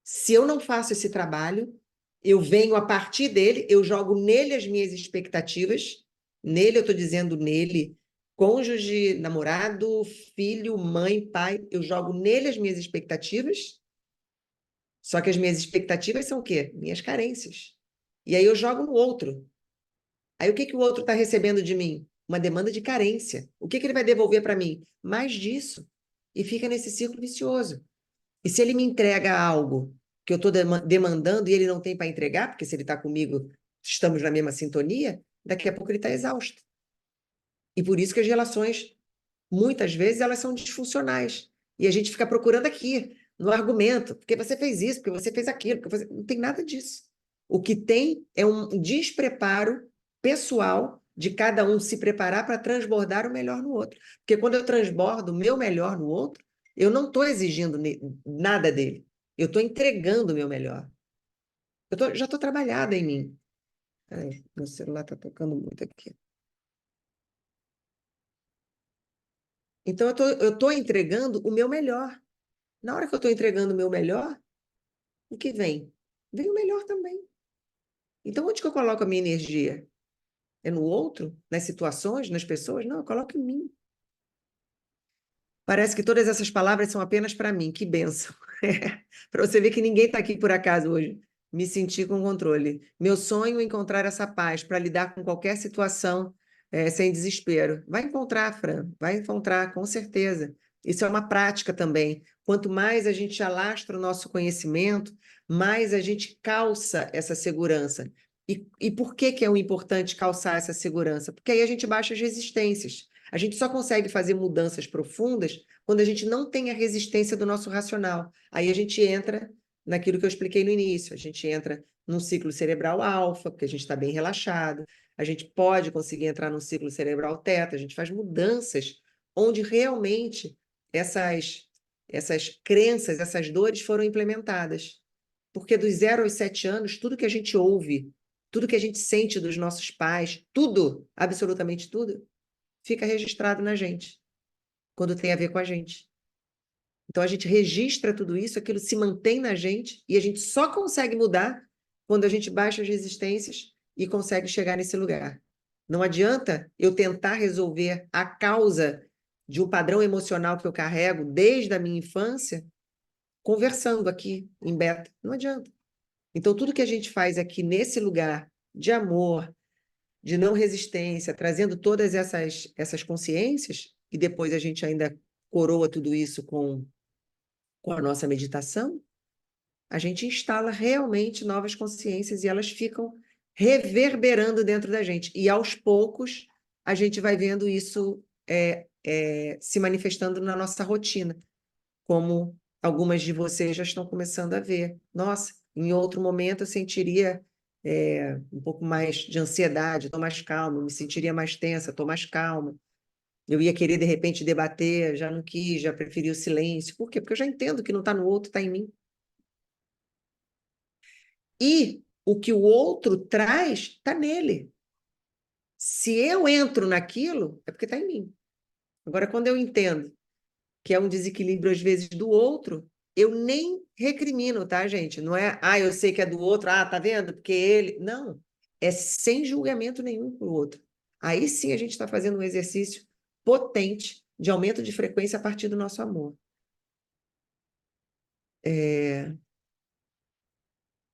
Se eu não faço esse trabalho, eu venho a partir dele, eu jogo nele as minhas expectativas. Nele, eu estou dizendo nele, cônjuge, namorado, filho, mãe, pai, eu jogo nele as minhas expectativas. Só que as minhas expectativas são o quê? Minhas carências. E aí eu jogo no outro. Aí o que que o outro está recebendo de mim? Uma demanda de carência. O que que ele vai devolver para mim? Mais disso. E fica nesse círculo vicioso. E se ele me entrega algo que eu estou demandando e ele não tem para entregar, porque se ele está comigo, estamos na mesma sintonia, daqui a pouco ele está exausto. E por isso que as relações, muitas vezes, elas são disfuncionais. E a gente fica procurando aqui, no argumento, porque você fez isso, porque você fez aquilo, porque você... não tem nada disso. O que tem é um despreparo pessoal de cada um se preparar para transbordar o melhor no outro. Porque quando eu transbordo o meu melhor no outro, eu não estou exigindo nada dele. Eu estou entregando o meu melhor. Já estou trabalhada em mim. Peraí, meu celular está tocando muito aqui. Então, eu tô entregando o meu melhor. Na hora que eu estou entregando o meu melhor, o que vem? Vem o melhor também. Então, onde que eu coloco a minha energia? É no outro? Nas situações? Nas pessoas? Não, eu coloco em mim. Parece que todas essas palavras são apenas para mim. Que bênção. Para você ver que ninguém está aqui por acaso hoje. Me sentir com controle. Meu sonho é encontrar essa paz para lidar com qualquer situação sem desespero. Vai encontrar, Fran. Vai encontrar, com certeza. Isso é uma prática também. Quanto mais a gente alastra o nosso conhecimento, mais a gente calça essa segurança. E por que que é o importante calçar essa segurança? Porque aí a gente baixa as resistências. A gente só consegue fazer mudanças profundas quando a gente não tem a resistência do nosso racional. Aí a gente entra naquilo que eu expliquei no início, a gente entra num ciclo cerebral alfa, porque a gente está bem relaxado, a gente pode conseguir entrar num ciclo cerebral teta, a gente faz mudanças onde realmente essas crenças, essas dores foram implementadas. Porque dos 0 aos 7 anos, tudo que a gente ouve, tudo que a gente sente dos nossos pais, tudo, absolutamente tudo, fica registrado na gente, quando tem a ver com a gente. Então a gente registra tudo isso, aquilo se mantém na gente e a gente só consegue mudar quando a gente baixa as resistências e consegue chegar nesse lugar. Não adianta eu tentar resolver a causa de um padrão emocional que eu carrego desde a minha infância conversando aqui em beta. Não adianta. Então tudo que a gente faz aqui nesse lugar de amor, de não resistência, trazendo todas essas consciências, e depois a gente ainda coroa tudo isso com a nossa meditação, a gente instala realmente novas consciências e elas ficam reverberando dentro da gente. E aos poucos a gente vai vendo isso se manifestando na nossa rotina, como algumas de vocês já estão começando a ver. Nossa, em outro momento eu sentiria um pouco mais de ansiedade, estou mais calma, me sentiria mais tensa, estou mais calma. Eu ia querer, de repente, debater, já não quis, já preferi o silêncio. Por quê? Porque eu já entendo que não está no outro, está em mim. E o que o outro traz está nele. Se eu entro naquilo, é porque está em mim. Agora, quando eu entendo que é um desequilíbrio, às vezes, do outro, eu nem recrimino, tá, gente? Não é, eu sei que é do outro, tá vendo? Porque ele. Não. É sem julgamento nenhum para o outro. Aí sim a gente está fazendo um exercício potente de aumento de frequência a partir do nosso amor.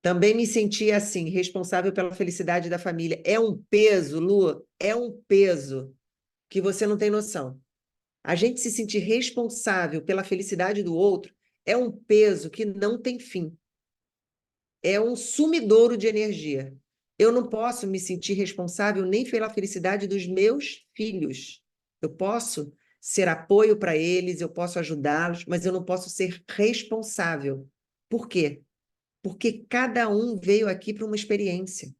Também me senti assim, responsável pela felicidade da família. É um peso, Lu, é um peso que você não tem noção. A gente se sentir responsável pela felicidade do outro é um peso que não tem fim. É um sumidouro de energia. Eu não posso me sentir responsável nem pela felicidade dos meus filhos. Eu posso ser apoio para eles, eu posso ajudá-los, mas eu não posso ser responsável. Por quê? Porque cada um veio aqui para uma experiência.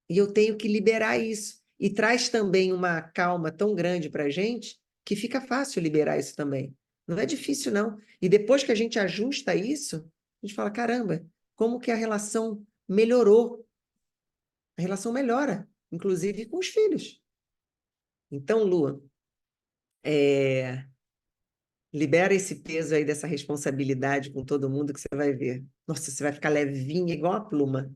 E eu tenho que liberar isso. E traz também uma calma tão grande para a gente que fica fácil liberar isso também. Não é difícil, não. E depois que a gente ajusta isso, a gente fala: caramba, como que a relação melhorou? A relação melhora, inclusive com os filhos. Então, Lua, libera esse peso aí dessa responsabilidade com todo mundo que você vai ver. Nossa, você vai ficar levinha igual a pluma.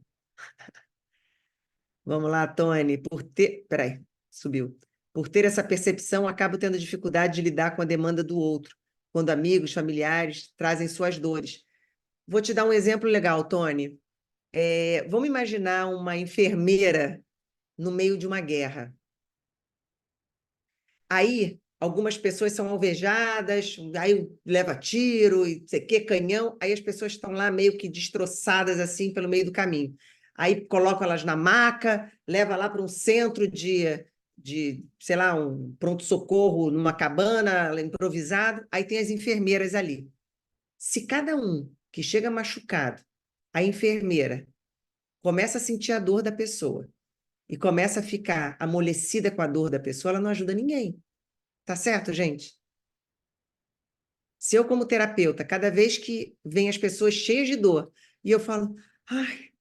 Vamos lá, Tony. Peraí, subiu. Por ter essa percepção, acabo tendo dificuldade de lidar com a demanda do outro, quando amigos, familiares trazem suas dores. Vou te dar um exemplo legal, Tony. Vamos imaginar uma enfermeira no meio de uma guerra. Aí, algumas pessoas são alvejadas, aí leva tiro, e sei que, canhão, aí as pessoas estão lá meio que destroçadas assim pelo meio do caminho. Aí colocam elas na maca, leva lá para um centro sei lá, um pronto-socorro numa cabana improvisado, aí tem as enfermeiras ali. Se cada um que chega machucado, a enfermeira começa a sentir a dor da pessoa e começa a ficar amolecida com a dor da pessoa, ela não ajuda ninguém. Tá certo, gente? Se eu, como terapeuta, cada vez que vem as pessoas cheias de dor, e eu falo, Ai,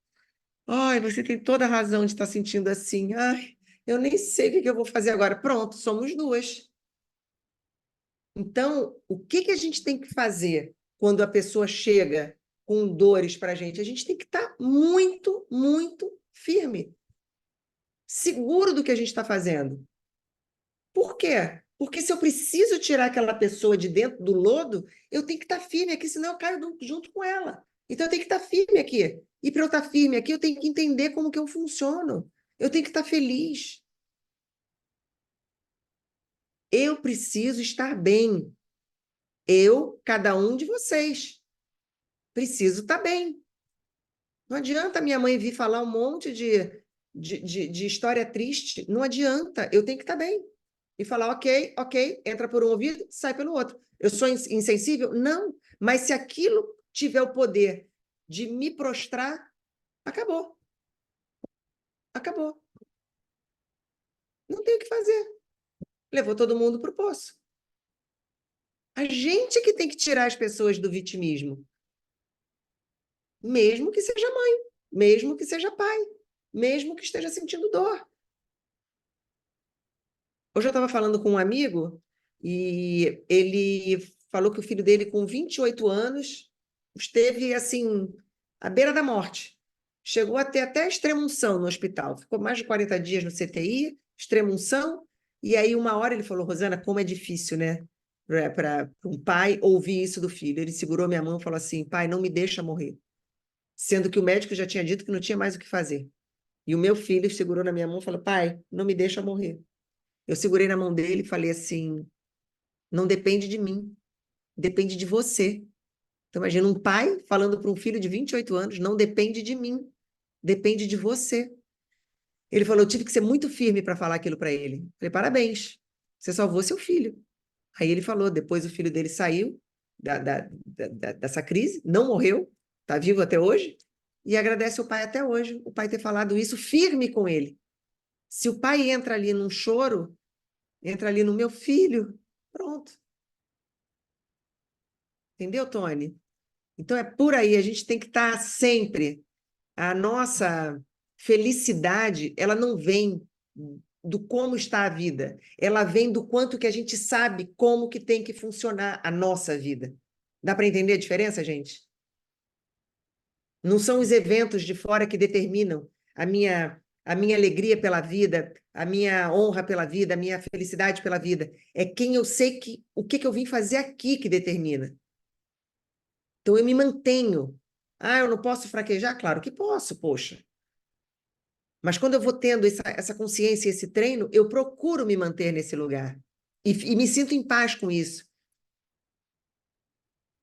ai, você tem toda a razão de estar sentindo assim. Ai, eu nem sei o que que eu vou fazer agora. Pronto, somos duas. Então, o que que a gente tem que fazer quando a pessoa chega com dores para a gente? A gente tem que estar muito, muito firme, seguro do que a gente está fazendo. Por quê? Porque se eu preciso tirar aquela pessoa de dentro do lodo, eu tenho que estar firme aqui, senão eu caio junto com ela. Então eu tenho que estar firme aqui. E para eu estar firme aqui, eu tenho que entender como que eu funciono. Eu tenho que estar feliz. Eu preciso estar bem. Eu, cada um de vocês, preciso estar bem. Não adianta minha mãe vir falar um monte de história triste. Não adianta. Eu tenho que estar bem. E falar, ok, ok, entra por um ouvido, sai pelo outro. Eu sou insensível? Não. Mas se aquilo tiver o poder de me prostrar, acabou. Acabou. Não tem o que fazer. Levou todo mundo para o poço. A gente que tem que tirar as pessoas do vitimismo. Mesmo que seja mãe, mesmo que seja pai, mesmo que esteja sentindo dor. Hoje eu estava falando com um amigo e ele falou que o filho dele, com 28 anos, esteve assim, à beira da morte. Chegou a ter até extrema-unção no hospital. Ficou mais de 40 dias no CTI, extrema-unção. E aí, uma hora, ele falou: Rosana, como é difícil, né? Para um pai ouvir isso do filho. Ele segurou minha mão e falou assim: pai, não me deixa morrer. Sendo que o médico já tinha dito que não tinha mais o que fazer. E o meu filho segurou na minha mão e falou: pai, não me deixa morrer. Eu segurei na mão dele e falei assim: não depende de mim, depende de você. Então, imagina um pai falando para um filho de 28 anos: não depende de mim, depende de você. Ele falou: eu tive que ser muito firme para falar aquilo para ele. Eu falei: parabéns, você salvou seu filho. Aí ele falou: depois o filho dele saiu dessa crise, não morreu, está vivo até hoje, e agradece o pai até hoje, o pai ter falado isso firme com ele. Se o pai entra ali num choro, entra ali no meu filho, pronto. Entendeu, Tony? Então é por aí, a gente tem que estar sempre. A nossa felicidade, ela não vem do como está a vida, ela vem do quanto que a gente sabe como que tem que funcionar a nossa vida. Dá para entender a diferença, gente? Não são os eventos de fora que determinam a minha alegria pela vida, a minha honra pela vida, a minha felicidade pela vida. É quem eu sei que o que que eu vim fazer aqui que determina. Então eu me mantenho. Ah, eu não posso fraquejar? Claro que posso, poxa. Mas quando eu vou tendo essa consciência, esse treino, eu procuro me manter nesse lugar. E me sinto em paz com isso.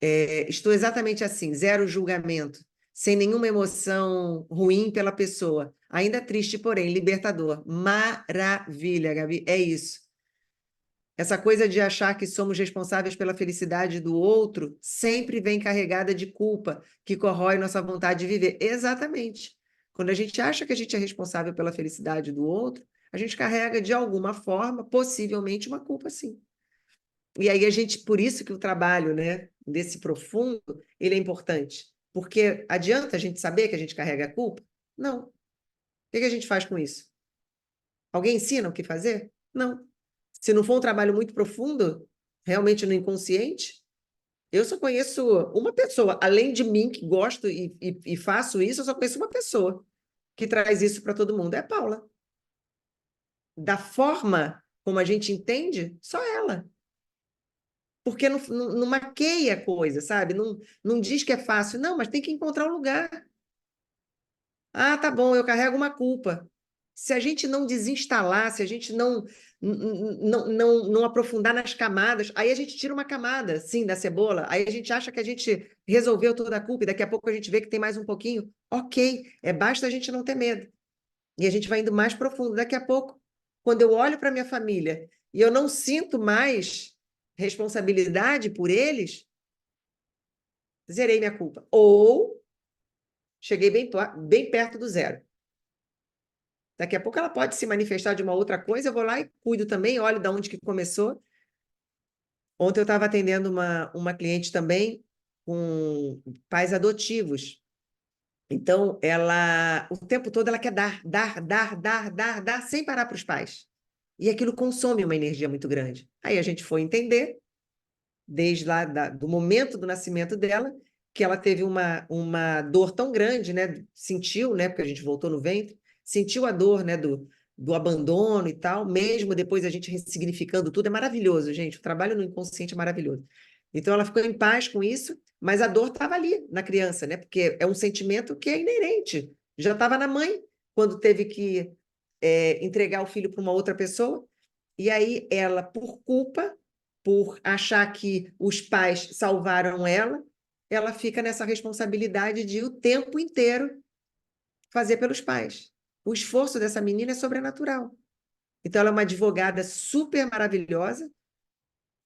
Estou exatamente assim, zero julgamento, sem nenhuma emoção ruim pela pessoa. Ainda triste, porém, libertador. Maravilha, Gabi, é isso. Essa coisa de achar que somos responsáveis pela felicidade do outro sempre vem carregada de culpa, que corrói nossa vontade de viver. Exatamente. Quando a gente acha que a gente é responsável pela felicidade do outro, a gente carrega de alguma forma, possivelmente, uma culpa, sim. E aí a gente, por isso que o trabalho, né, desse profundo, ele é importante. Porque adianta a gente saber que a gente carrega a culpa? Não. O que que a gente faz com isso? Alguém ensina o que fazer? Não. Se não for um trabalho muito profundo, realmente no inconsciente, eu só conheço uma pessoa, além de mim, que gosto e faço isso, eu só conheço uma pessoa que traz isso para todo mundo, é a Paula. Da forma como a gente entende, só ela. Porque não maqueia a coisa, sabe? Não diz que é fácil, não, mas tem que encontrar um lugar. Ah, tá bom, eu carrego uma culpa. Se a gente não desinstalar, se a gente não aprofundar nas camadas, aí a gente tira uma camada, sim, da cebola, aí a gente acha que a gente resolveu toda a culpa e daqui a pouco a gente vê que tem mais um pouquinho. Ok, basta a gente não ter medo. E a gente vai indo mais profundo. Daqui a pouco, quando eu olho para minha família e eu não sinto mais responsabilidade por eles, zerei minha culpa. Ou cheguei bem perto do zero. Daqui a pouco ela pode se manifestar de uma outra coisa, eu vou lá e cuido também, olho de onde que começou. Ontem eu estava atendendo uma cliente também com pais adotivos. Então, o tempo todo, ela quer dar, sem parar para os pais. E aquilo consome uma energia muito grande. Aí a gente foi entender, desde lá do momento do nascimento dela, que ela teve uma dor tão grande, né? Sentiu, né? Porque a gente voltou no ventre, sentiu a dor, né? Do abandono e tal, mesmo depois a gente ressignificando tudo, é maravilhoso, gente. O trabalho no inconsciente é maravilhoso. Então ela ficou em paz com isso, mas a dor estava ali na criança, né? Porque é um sentimento que é inerente. Já estava na mãe quando teve que entregar o filho para uma outra pessoa. E aí ela, por culpa, por achar que os pais salvaram ela, ela fica nessa responsabilidade de o tempo inteiro fazer pelos pais. O esforço dessa menina é sobrenatural. Então, ela é uma advogada super maravilhosa,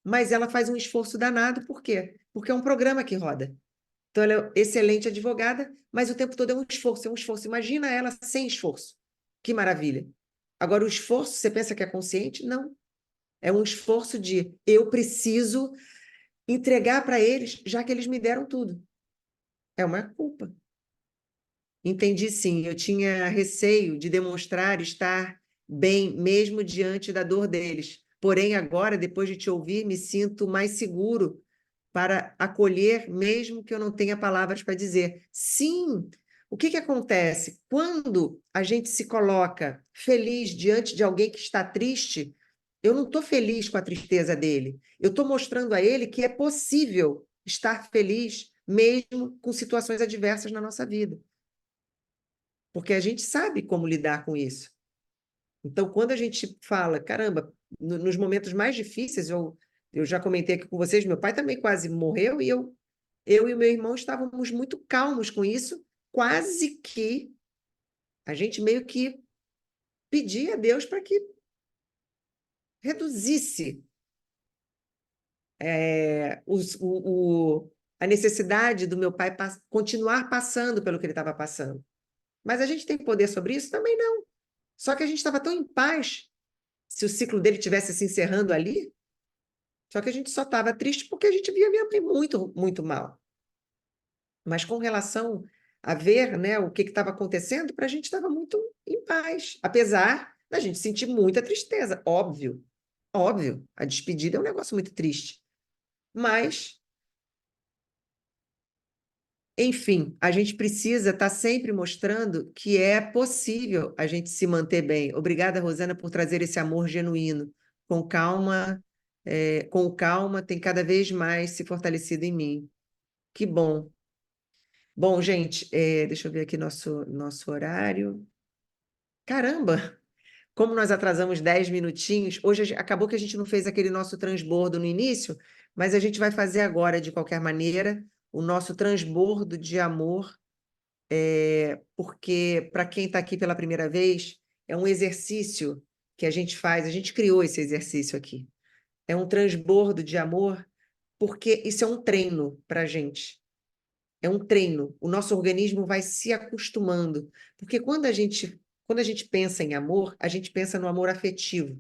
mas ela faz um esforço danado, por quê? Porque é um programa que roda. Então, ela é excelente advogada, mas o tempo todo é um esforço, é um esforço. Imagina ela sem esforço. Que maravilha. Agora, o esforço, você pensa que é consciente? Não. É um esforço de eu preciso entregar para eles, já que eles me deram tudo. É uma culpa. Entendi, sim. Eu tinha receio de demonstrar estar bem, mesmo diante da dor deles. Porém, agora, depois de te ouvir, me sinto mais seguro para acolher, mesmo que eu não tenha palavras para dizer. Sim, o que acontece? Quando a gente se coloca feliz diante de alguém que está triste, eu não estou feliz com a tristeza dele. Eu estou mostrando a ele que é possível estar feliz, mesmo com situações adversas na nossa vida. Porque a gente sabe como lidar com isso. Então, quando a gente fala, caramba, nos momentos mais difíceis, eu já comentei aqui com vocês, meu pai também quase morreu e eu e o meu irmão estávamos muito calmos com isso, quase que a gente meio que pedia a Deus para que reduzisse a necessidade do meu pai continuar passando pelo que ele estava passando. Mas a gente tem poder sobre isso? Também não. Só que a gente estava tão em paz se o ciclo dele tivesse se encerrando ali, só que a gente só estava triste porque a gente via minha mãe muito, muito mal. Mas com relação a ver, né, o que estava acontecendo, para a gente estava muito em paz, apesar da gente sentir muita tristeza, óbvio, óbvio. A despedida é um negócio muito triste. Mas, enfim, a gente precisa estar sempre mostrando que é possível a gente se manter bem. Obrigada, Rosana, por trazer esse amor genuíno. Com calma, com calma, tem cada vez mais se fortalecido em mim. Que bom. Bom, gente, deixa eu ver aqui nosso horário. Caramba, como nós atrasamos 10 minutinhos. Hoje acabou que a gente não fez aquele nosso transbordo no início, mas a gente vai fazer agora, de qualquer maneira, o nosso transbordo de amor, porque, para quem está aqui pela primeira vez, é um exercício que a gente faz, a gente criou esse exercício aqui. É um transbordo de amor, porque isso é um treino para a gente. É um treino. O nosso organismo vai se acostumando. Porque quando a gente pensa em amor, a gente pensa no amor afetivo.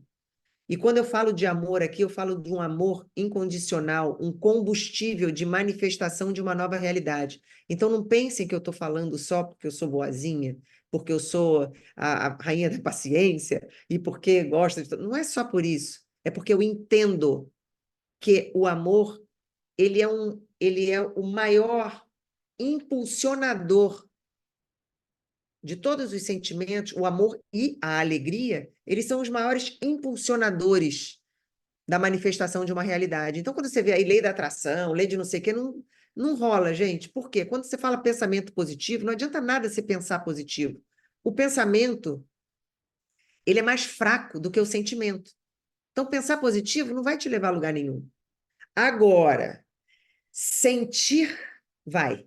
E quando eu falo de amor aqui, eu falo de um amor incondicional, um combustível de manifestação de uma nova realidade. Então, não pensem que eu estou falando só porque eu sou boazinha, porque eu sou a rainha da paciência e porque gosto de... Não é só por isso. É porque eu entendo que o amor, ele é o maior impulsionador de todos os sentimentos, o amor e a alegria, eles são os maiores impulsionadores da manifestação de uma realidade. Então, quando você vê aí lei da atração, lei de não sei o quê, não rola, gente. Por quê? Quando você fala pensamento positivo, não adianta nada você pensar positivo. O pensamento, ele é mais fraco do que o sentimento. Então, pensar positivo não vai te levar a lugar nenhum. Agora, sentir vai.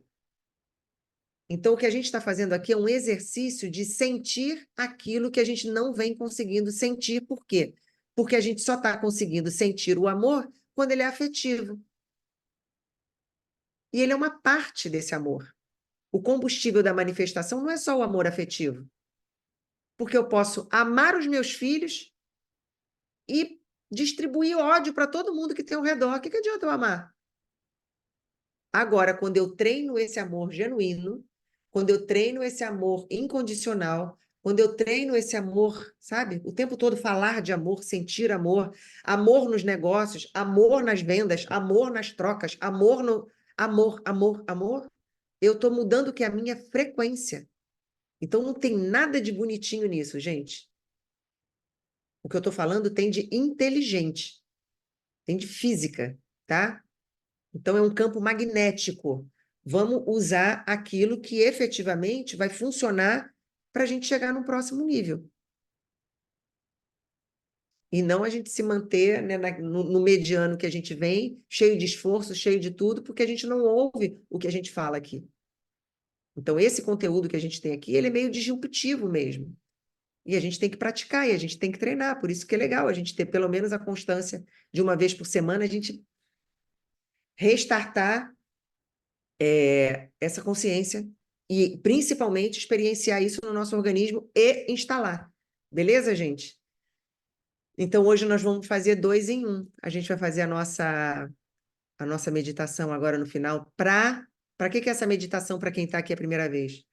Então, o que a gente está fazendo aqui é um exercício de sentir aquilo que a gente não vem conseguindo sentir. Por quê? Porque a gente só está conseguindo sentir o amor quando ele é afetivo. E ele é uma parte desse amor. O combustível da manifestação não é só o amor afetivo. Porque eu posso amar os meus filhos e distribuir ódio para todo mundo que tem ao redor. O que adianta eu amar? Agora, quando eu treino esse amor genuíno, quando eu treino esse amor incondicional, quando eu treino esse amor, sabe? O tempo todo falar de amor, sentir amor, amor nos negócios, amor nas vendas, amor nas trocas, amor no. Amor, amor, amor. Eu estou mudando o que é a minha frequência. Então não tem nada de bonitinho nisso, gente. O que eu estou falando tem de inteligente, tem de física, tá? Então é um campo magnético. Vamos usar aquilo que efetivamente vai funcionar para a gente chegar no próximo nível. E não a gente se manter, né, no mediano que a gente vem, cheio de esforço, cheio de tudo, porque a gente não ouve o que a gente fala aqui. Então, esse conteúdo que a gente tem aqui, ele é meio disruptivo mesmo. E a gente tem que praticar, e a gente tem que treinar. Por isso que é legal a gente ter pelo menos a constância de uma vez por semana, a gente restartar essa consciência e, principalmente, experienciar isso no nosso organismo e instalar. Beleza, gente? Então, hoje nós vamos fazer 2 em 1. A gente vai fazer a nossa meditação agora no final. Para que é essa meditação para quem está aqui a primeira vez?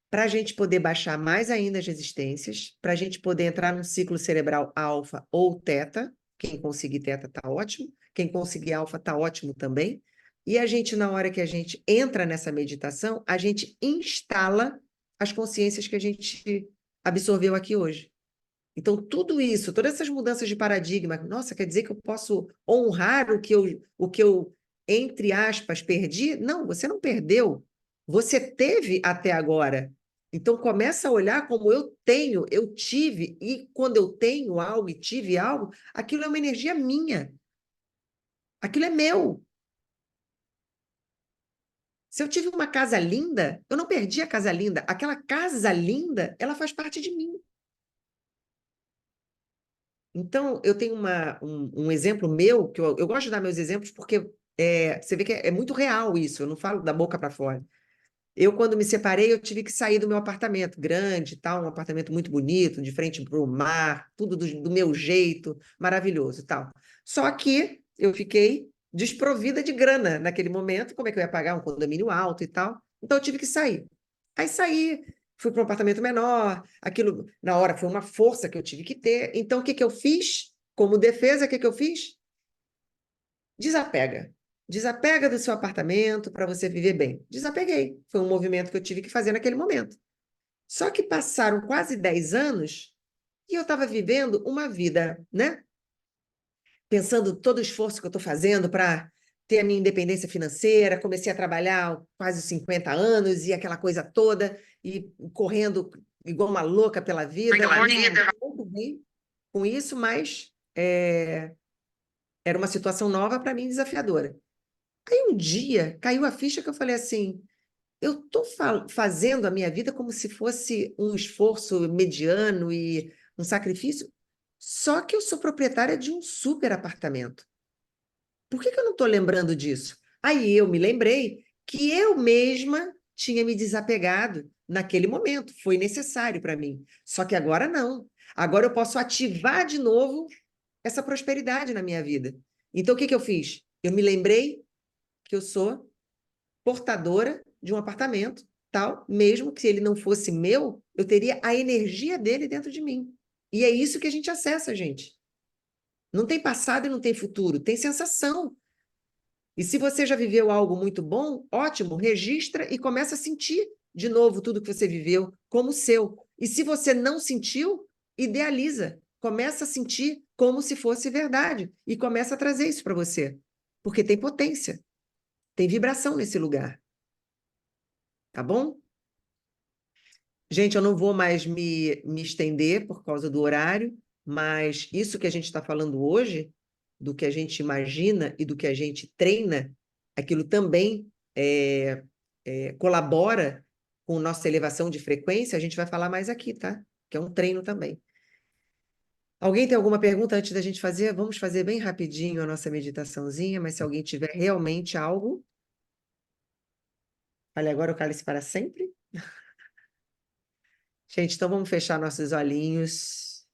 Para a gente poder baixar mais ainda as resistências, para a gente poder entrar num ciclo cerebral alfa ou teta. Quem conseguir teta está ótimo, quem conseguir alfa está ótimo também. E a gente, na hora que a gente entra nessa meditação, a gente instala as consciências que a gente absorveu aqui hoje. Então, tudo isso, todas essas mudanças de paradigma, nossa, quer dizer que eu posso honrar o que eu, entre aspas, perdi? Não, você não perdeu. Você teve até agora. Então, começa a olhar como eu tenho, eu tive, e quando eu tenho algo e tive algo, aquilo é uma energia minha. Aquilo é meu. Se eu tive uma casa linda, eu não perdi a casa linda. Aquela casa linda, ela faz parte de mim. Então, eu tenho um exemplo meu, que eu gosto de dar meus exemplos, porque você vê que é muito real isso, eu não falo da boca para fora. Eu, quando me separei, eu tive que sair do meu apartamento, grande, tal, um apartamento muito bonito, de frente para o mar, tudo do meu jeito, maravilhoso, tal. Só que eu fiquei desprovida de grana naquele momento, como é que eu ia pagar um condomínio alto e tal? Então, eu tive que sair. Aí saí, fui para um apartamento menor, aquilo, na hora, foi uma força que eu tive que ter. Então, o que que eu fiz? Como defesa, o que que eu fiz? Desapega. Desapega do seu apartamento para você viver bem. Desapeguei. Foi um movimento que eu tive que fazer naquele momento. Só que passaram quase 10 anos e eu estava vivendo uma vida, né? Pensando todo o esforço que eu estou fazendo para ter a minha independência financeira. Comecei a trabalhar há quase 50 anos e aquela coisa toda, e correndo igual uma louca pela vida. Muito bem com isso, mas era uma situação nova para mim, desafiadora. Aí um dia caiu a ficha que eu falei assim: eu estou fazendo a minha vida como se fosse um esforço mediano e um sacrifício, só que eu sou proprietária de um super apartamento. Por que que eu não estou lembrando disso? Aí eu me lembrei que eu mesma tinha me desapegado naquele momento, foi necessário para mim. Só que agora não. Agora eu posso ativar de novo essa prosperidade na minha vida. Então o que que eu fiz? Eu me lembrei que eu sou portadora de um apartamento, tal, mesmo que ele não fosse meu, eu teria a energia dele dentro de mim. E é isso que a gente acessa, gente. Não tem passado e não tem futuro, tem sensação. E se você já viveu algo muito bom, ótimo, registra e começa a sentir de novo tudo que você viveu como seu. E se você não sentiu, idealiza, começa a sentir como se fosse verdade e começa a trazer isso para você, porque tem potência, tem vibração nesse lugar, tá bom? Gente, eu não vou mais me estender por causa do horário, mas isso que a gente está falando hoje, do que a gente imagina e do que a gente treina, aquilo também colabora com nossa elevação de frequência, a gente vai falar mais aqui, tá? Que é um treino também. Alguém tem alguma pergunta antes da gente fazer? Vamos fazer bem rapidinho a nossa meditaçãozinha, mas se alguém tiver realmente algo, olha, agora o cálice para sempre. Gente, então vamos fechar nossos olhinhos.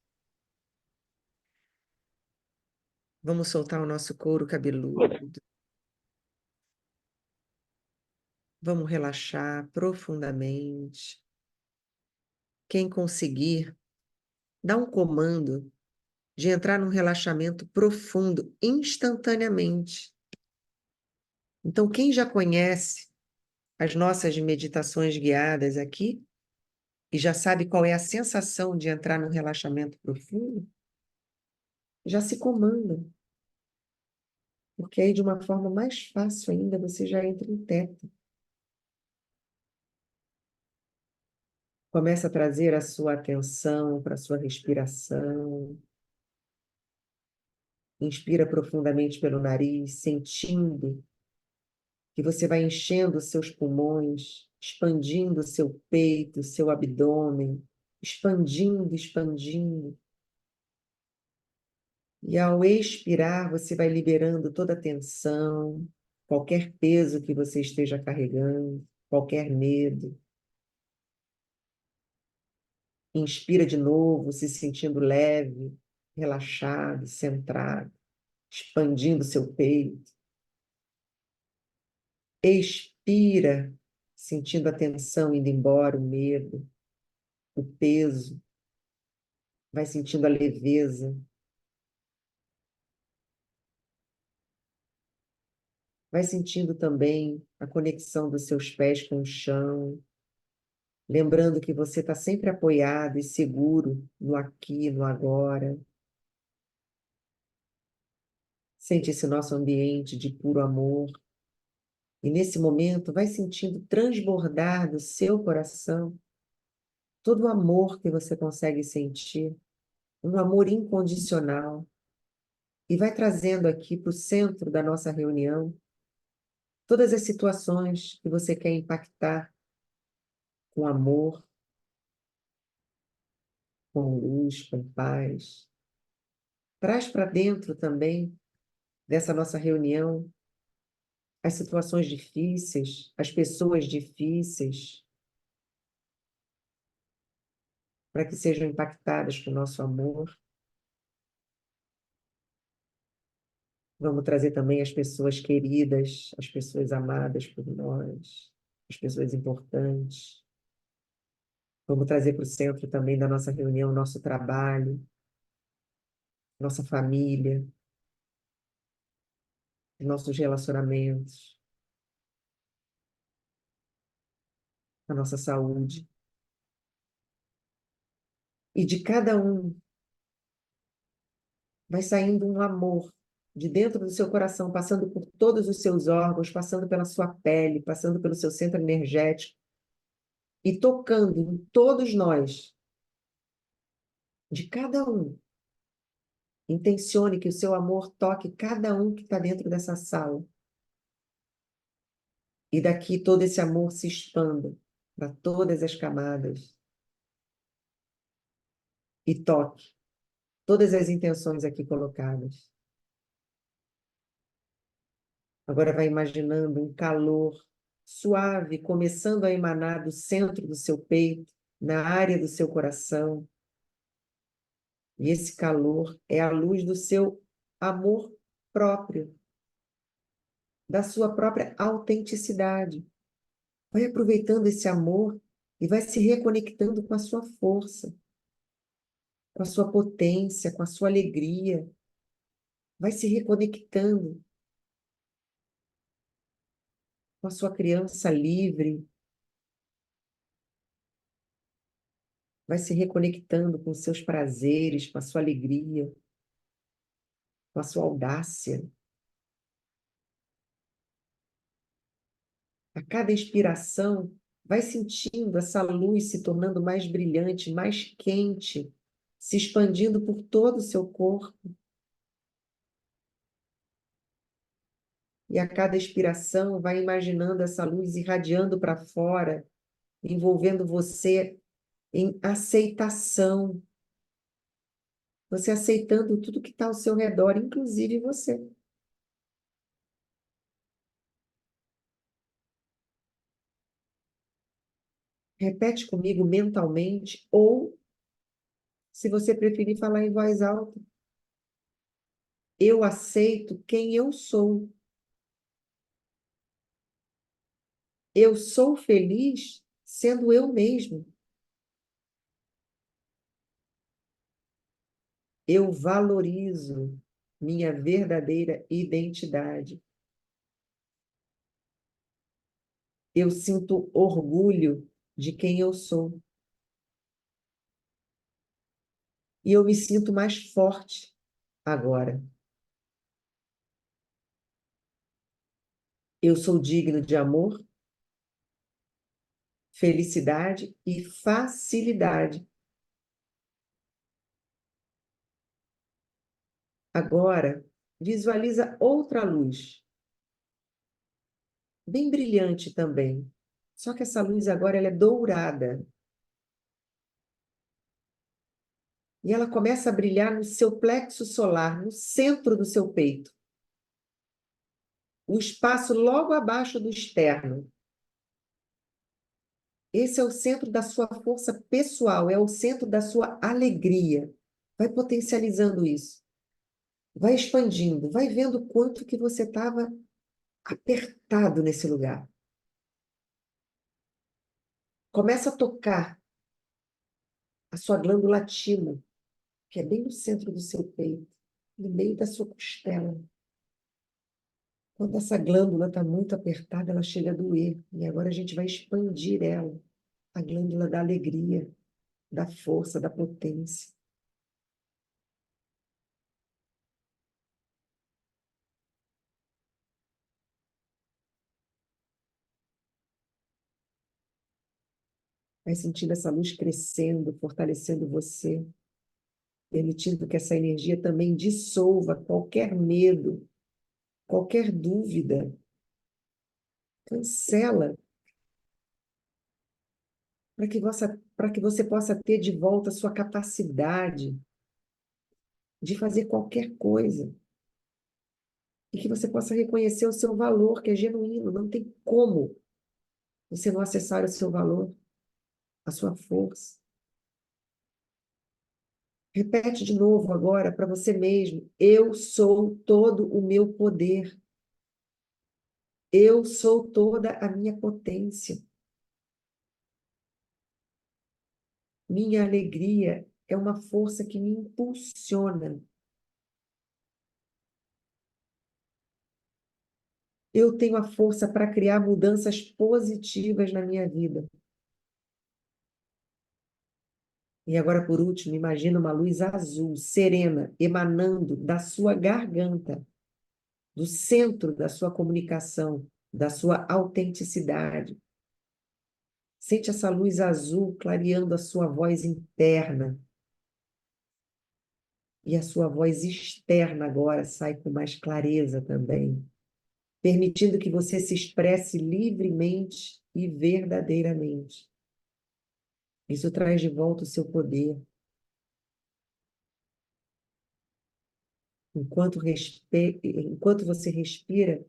Vamos soltar o nosso couro cabeludo. Vamos relaxar profundamente. Quem conseguir, dá um comando de entrar num relaxamento profundo instantaneamente. Então, quem já conhece as nossas meditações guiadas aqui e já sabe qual é a sensação de entrar num relaxamento profundo, já se comanda, porque aí de uma forma mais fácil ainda você já entra em teta. Começa a trazer a sua atenção para a sua respiração. Inspira profundamente pelo nariz, sentindo que você vai enchendo os seus pulmões, expandindo o seu peito, o seu abdômen, expandindo, expandindo. E ao expirar, você vai liberando toda a tensão, qualquer peso que você esteja carregando, qualquer medo. Inspira de novo, se sentindo leve, relaxado, centrado, expandindo seu peito. Expira, sentindo a tensão indo embora, o medo, o peso. Vai sentindo a leveza. Vai sentindo também a conexão dos seus pés com o chão. Lembrando que você está sempre apoiado e seguro no aqui, no agora. Sente esse nosso ambiente de puro amor. E nesse momento, vai sentindo transbordar do seu coração todo o amor que você consegue sentir, um amor incondicional. E vai trazendo aqui para o centro da nossa reunião todas as situações que você quer impactar com amor, com luz, com paz. Traz para dentro também dessa nossa reunião as situações difíceis, as pessoas difíceis, para que sejam impactadas com o nosso amor. Vamos trazer também as pessoas queridas, as pessoas amadas por nós, as pessoas importantes. Vamos trazer para o centro também da nossa reunião nosso trabalho, nossa família, nossos relacionamentos, a nossa saúde. E de cada um vai saindo um amor de dentro do seu coração, passando por todos os seus órgãos, passando pela sua pele, passando pelo seu centro energético e tocando em todos nós, de cada um. Intencione que o seu amor toque cada um que está dentro dessa sala. E daqui todo esse amor se expanda para todas as camadas e toque todas as intenções aqui colocadas. Agora vai imaginando um calor suave começando a emanar do centro do seu peito, na área do seu coração. E esse calor é a luz do seu amor próprio, da sua própria autenticidade. Vai aproveitando esse amor e vai se reconectando com a sua força, com a sua potência, com a sua alegria. Vai se reconectando com a sua criança livre. Vai se reconectando com os seus prazeres, com a sua alegria, com a sua audácia. A cada inspiração, vai sentindo essa luz se tornando mais brilhante, mais quente, se expandindo por todo o seu corpo. E a cada expiração, vai imaginando essa luz irradiando para fora, envolvendo você em aceitação. Você aceitando tudo que está ao seu redor, inclusive você. Repete comigo mentalmente, ou, se você preferir falar em voz alta, eu aceito quem eu sou. Eu sou feliz sendo eu mesmo. Eu valorizo minha verdadeira identidade. Eu sinto orgulho de quem eu sou. E eu me sinto mais forte agora. Eu sou digno de amor, felicidade e facilidade. Agora, visualiza outra luz, bem brilhante também. Só que essa luz agora ela é dourada. E ela começa a brilhar no seu plexo solar, no centro do seu peito. O espaço logo abaixo do externo. Esse é o centro da sua força pessoal, é o centro da sua alegria. Vai potencializando isso. Vai expandindo, vai vendo o quanto que você estava apertado nesse lugar. Começa a tocar a sua glândula timo, que é bem no centro do seu peito, no meio da sua costela. Quando essa glândula está muito apertada, ela chega a doer. E agora a gente vai expandir ela, a glândula da alegria, da força, da potência. Vai sentindo essa luz crescendo, fortalecendo você, permitindo que essa energia também dissolva qualquer medo, qualquer dúvida. Cancela, para que você possa ter de volta a sua capacidade de fazer qualquer coisa. E que você possa reconhecer o seu valor, que é genuíno. Não tem como você não acessar o seu valor, a sua força. Repete de novo agora para você mesmo. Eu sou todo o meu poder. Eu sou toda a minha potência. Minha alegria é uma força que me impulsiona. Eu tenho a força para criar mudanças positivas na minha vida. E agora, por último, imagina uma luz azul, serena, emanando da sua garganta, do centro da sua comunicação, da sua autenticidade. Sente essa luz azul clareando a sua voz interna. E a sua voz externa agora sai com mais clareza também, permitindo que você se expresse livremente e verdadeiramente. Isso traz de volta o seu poder. Enquanto você respira,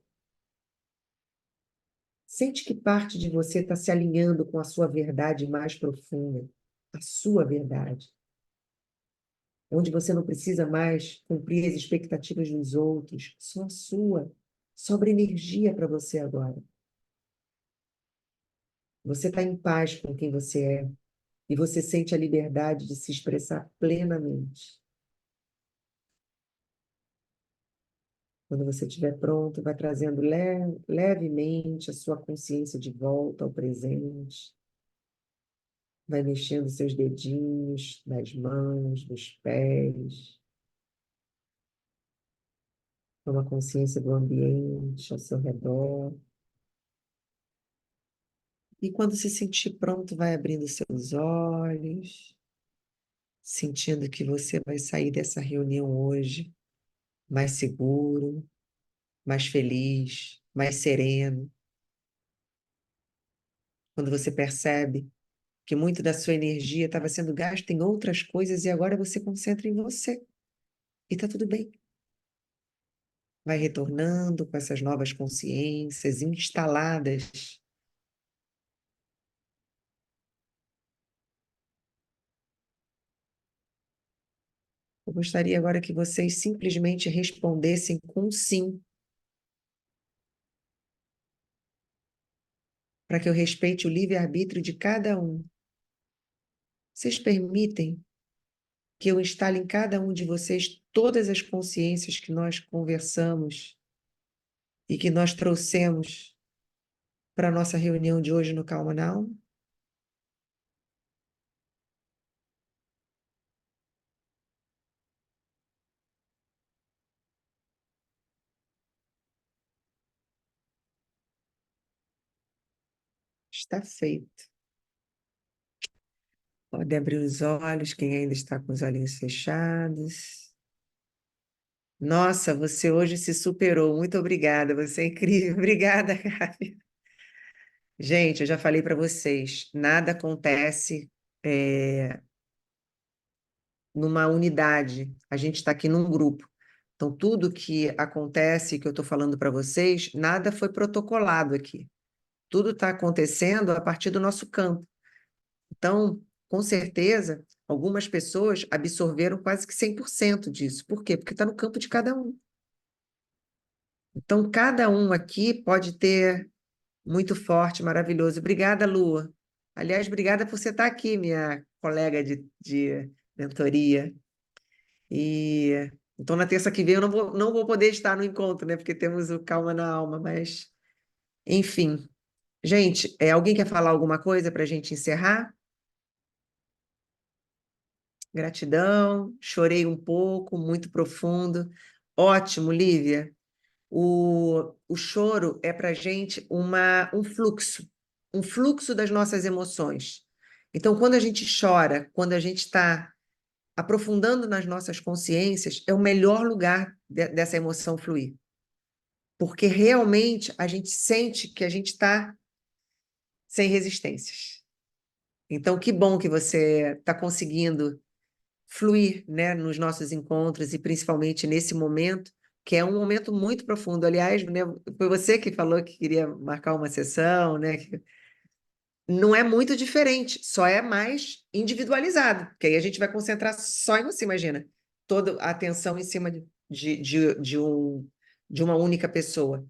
sente que parte de você está se alinhando com a sua verdade mais profunda, a sua verdade, onde você não precisa mais cumprir as expectativas dos outros, só a sua. Sobra energia para você agora. Você está em paz com quem você é e você sente a liberdade de se expressar plenamente. Quando você estiver pronto, vai trazendo levemente a sua consciência de volta ao presente. Vai mexendo seus dedinhos das mãos, dos pés. Toma consciência do ambiente ao seu redor. E quando se sentir pronto, vai abrindo seus olhos, sentindo que você vai sair dessa reunião hoje mais seguro, mais feliz, mais sereno. Quando você percebe que muito da sua energia estava sendo gasta em outras coisas e agora você concentra em você. E está tudo bem. Vai retornando com essas novas consciências instaladas. Eu gostaria agora que vocês simplesmente respondessem com sim. para que eu respeite o livre-arbítrio de cada um. Vocês permitem que eu instale em cada um de vocês todas as consciências que nós conversamos e que nós trouxemos para a nossa reunião de hoje no Calma na Alma? Está feito. Pode abrir os olhos, quem ainda está com os olhinhos fechados. Nossa, você hoje se superou. Muito obrigada, você é incrível. Obrigada, Gabi. Gente, eu já falei para vocês, nada acontece numa unidade. A gente está aqui num grupo. Então, tudo que acontece, que eu estou falando para vocês, nada foi protocolado aqui. Tudo está acontecendo a partir do nosso campo. Então, com certeza, algumas pessoas absorveram quase que 100% disso. Por quê? Porque está no campo de cada um. Então, cada um aqui pode ter muito forte, maravilhoso. Obrigada, Lua. Aliás, obrigada por você estar aqui, minha colega de mentoria. E então, na terça que vem, eu não vou poder estar no encontro, né? Porque temos o Calma na Alma, mas, enfim. Gente, alguém quer falar alguma coisa para a gente encerrar? Gratidão, chorei um pouco, muito profundo. Ótimo, Lívia. O choro é para a gente um fluxo das nossas emoções. Então, quando a gente chora, quando a gente está aprofundando nas nossas consciências, é o melhor lugar dessa emoção fluir. Porque realmente a gente sente que a gente está sem resistências. Então, que bom que você está conseguindo fluir, né, nos nossos encontros e principalmente nesse momento, que é um momento muito profundo. Aliás, né, foi você que falou que queria marcar uma sessão, né? Não é muito diferente, só é mais individualizado, porque aí a gente vai concentrar só em você, imagina, toda a atenção em cima de uma única pessoa.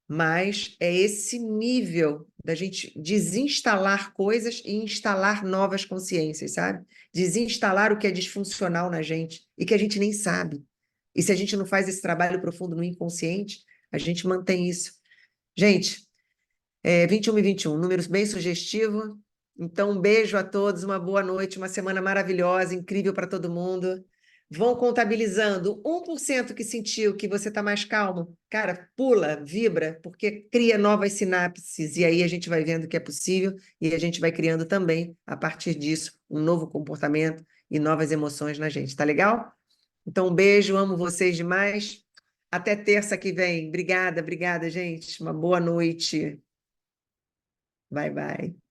Mas é esse nível da gente desinstalar coisas e instalar novas consciências, sabe? Desinstalar o que é disfuncional na gente e que a gente nem sabe. E se a gente não faz esse trabalho profundo no inconsciente, a gente mantém isso. Gente, 21 e 21, números bem sugestivos. Então, um beijo a todos, uma boa noite, uma semana maravilhosa, incrível para todo mundo. Vão contabilizando 1% que sentiu que você está mais calmo. Cara, pula, vibra, porque cria novas sinapses. E aí a gente vai vendo que é possível e a gente vai criando também, a partir disso, um novo comportamento e novas emoções na gente. Tá legal? Então, um beijo, amo vocês demais. Até terça que vem. Obrigada, obrigada, gente. Uma boa noite. Bye, bye.